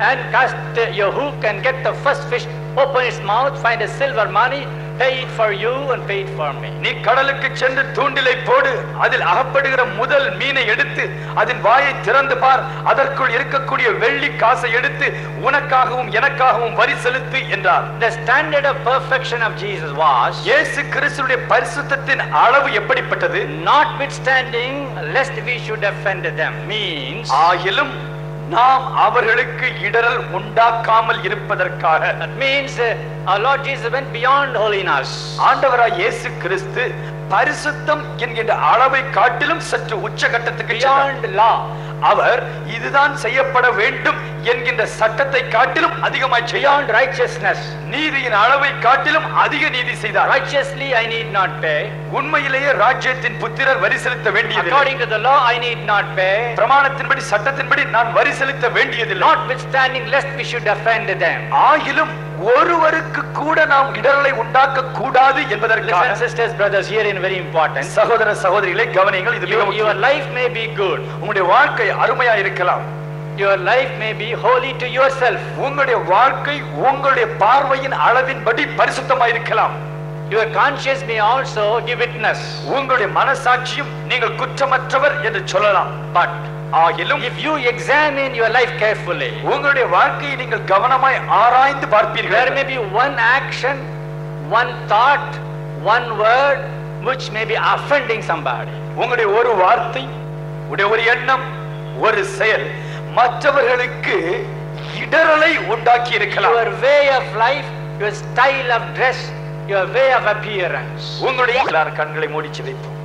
and cast your hook and get the first fish, open its mouth, find a silver money, pay it for you and pay it for me. நீ கடலுக்கு சென்று தூண்டிலை போடு, அதில் அகப்படுகிற முதல் மீனை எடுத்து அதன் வாயை திறந்து பார், அதற்குள் இருக்கக்கூடிய வெள்ளி காசை எடுத்து உனக்காகவும் எனக்காகவும் வரி செலுத்து என்றார். The standard of perfection of Jesus was, இயேசு கிறிஸ்துவின் பரிசுத்தத்தின் அளவு எப்படிப்பட்டது? notwithstanding lest we should offend them, means ஆகிலும் நாம் அவர்களுக்கு இடரல் உண்டாக்காமல் இருப்பதற்காக. That means our Lord Jesus went beyond holiness. ஆண்டவராய் இயேசு கிறிஸ்து பரிசுத்தம் என்கின்ற அளவை காட்டிலும் சற்று உச்சகட்டத்துக்கு beyond law. அவர் இதுதான் செய்யப்பட வேண்டும் என்கின்ற சட்டத்தை காட்டிலும் அதிகமாய் beyond righteousness. நீதியின் அளவை காட்டிலும் அதிக நீதி செய்தார். Righteously I need not pay. உண்மையிலேயே ராஜ்யத்தின் புத்திரர் வரி செலுத்த வேண்டியதில்லை. According to the law I need not pay. பிரமாணத்தின்படி சட்டத்தின்படி நான் வரி செலுத்த வேண்டியதில்லை. Notwithstanding lest we should offend them. ஆகிலும் ஒருவருக்கு கூட நாம் இடரலை உண்டாக்க கூடாது என்பதற்காக. Listen sisters, brothers, here in very important. சகோதர சகோதரிகளே கவனியுங்கள், இது மிக முக்கியம். Your life may be good. உங்களுடைய வாழ்க்கை அருமையா இருக்கலாம். Your life may be holy to yourself. உங்களுடைய வாழ்க்கை உங்களுடைய பார்வையின் அளவின்படி பரிசுத்தமாக இருக்கலாம். Your conscience may also give witness. உங்களுடைய மனசாட்சியும் நீங்கள் குற்றமற்றவர் என்று சொல்லலாம். But ஆகிலும் if you examine your life carefully, உங்களுடைய வாழ்க்கையை நீங்கள் கவனமாய் ஆராய்ந்து பார்ப்பீர்கள். there may be one action, one thought, one word which may be offending somebody. உங்களுடைய ஒரு வார்த்தை, உங்களுடைய ஒரு எண்ணம், ஒரு செயல் மற்றவர்களுக்கு இடரலை உண்டாக்கி இருக்கலாம். Your way of life, your style of dress, your way of appearance. உங்களுடைய எல்லாரும் கண்களை மூடிச்சு வைப்போம்.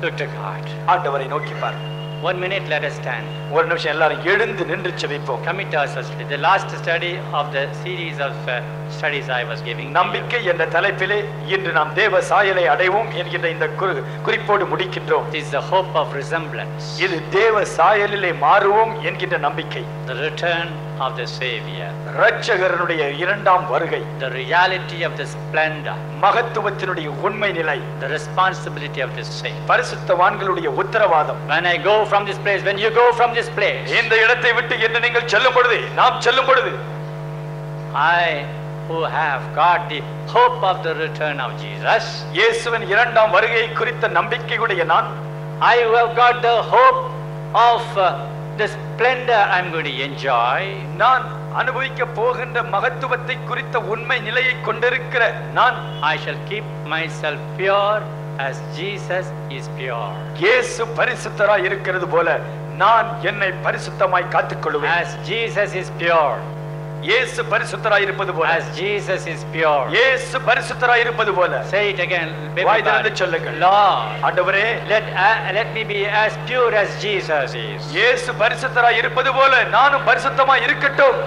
Look to God. ஆண்டவரை நோக்கி பாருங்க. 1 minute, let us stand. ஒரு நிமிஷம் எல்லாரும் எழுந்து நின்று ஜெபிப்போம். Commit ourselves to the last study of the series of studies I was giving. நம்பிக்கை என்ற தலைப்பிலே இன்று நாம் தேவ சாயலை அடைவோம் என்கின்ற இந்த குறிப்போடு முடிக்கின்றோம். It is the hope of resemblance. இது தேவ சாயலிலே மாறுவோம் என்கின்ற நம்பிக்கை. The return of the Savior. இரட்சகருடைய இரண்டாம் வருகை. The reality of the splendor. மகத்துவத்தினுடைய உண்மை நிலை. The responsibility of the saint. பரிசுத்தவான்களுடைய உத்தரவாதம். When I go from this place, when you go from this place, இந்த இடத்தை விட்டு என்று நீங்கள் செல்லும் பொழுது, நாம் செல்லும் பொழுது, I who have got the hope of the return of Jesus, இயேசுவின் இரண்டாம் வருகை குறித்த நம்பிக்கையுடைய நான், I who have got the hope of the splendor I'm going to enjoy, நான் அனுபவிக்க போகின்ற மகத்துவத்தை குறித்த உண்மை நிலையை கொண்டிருக்கிற நான், I shall keep myself pure as Jesus is pure. இயேசு பரிசுத்தராய் இருக்கிறது போல நான் என்னை பரிசுத்தமாய் காத்துக்கொள்வேன். As Jesus is pure. இயேசு பரிசுத்தராய் இருப்பது போல. As Jesus is pure. இயேசு பரிசுத்தராய் இருப்பது போல. Say it again. வாய் திறந்து சொல்லுங்கள். Lord, ஆண்டவரே, let me be as pure as Jesus is. இயேசு பரிசுத்தராய் இருப்பது போல நானும் பரிசுத்தமாய் இருக்கட்டும்.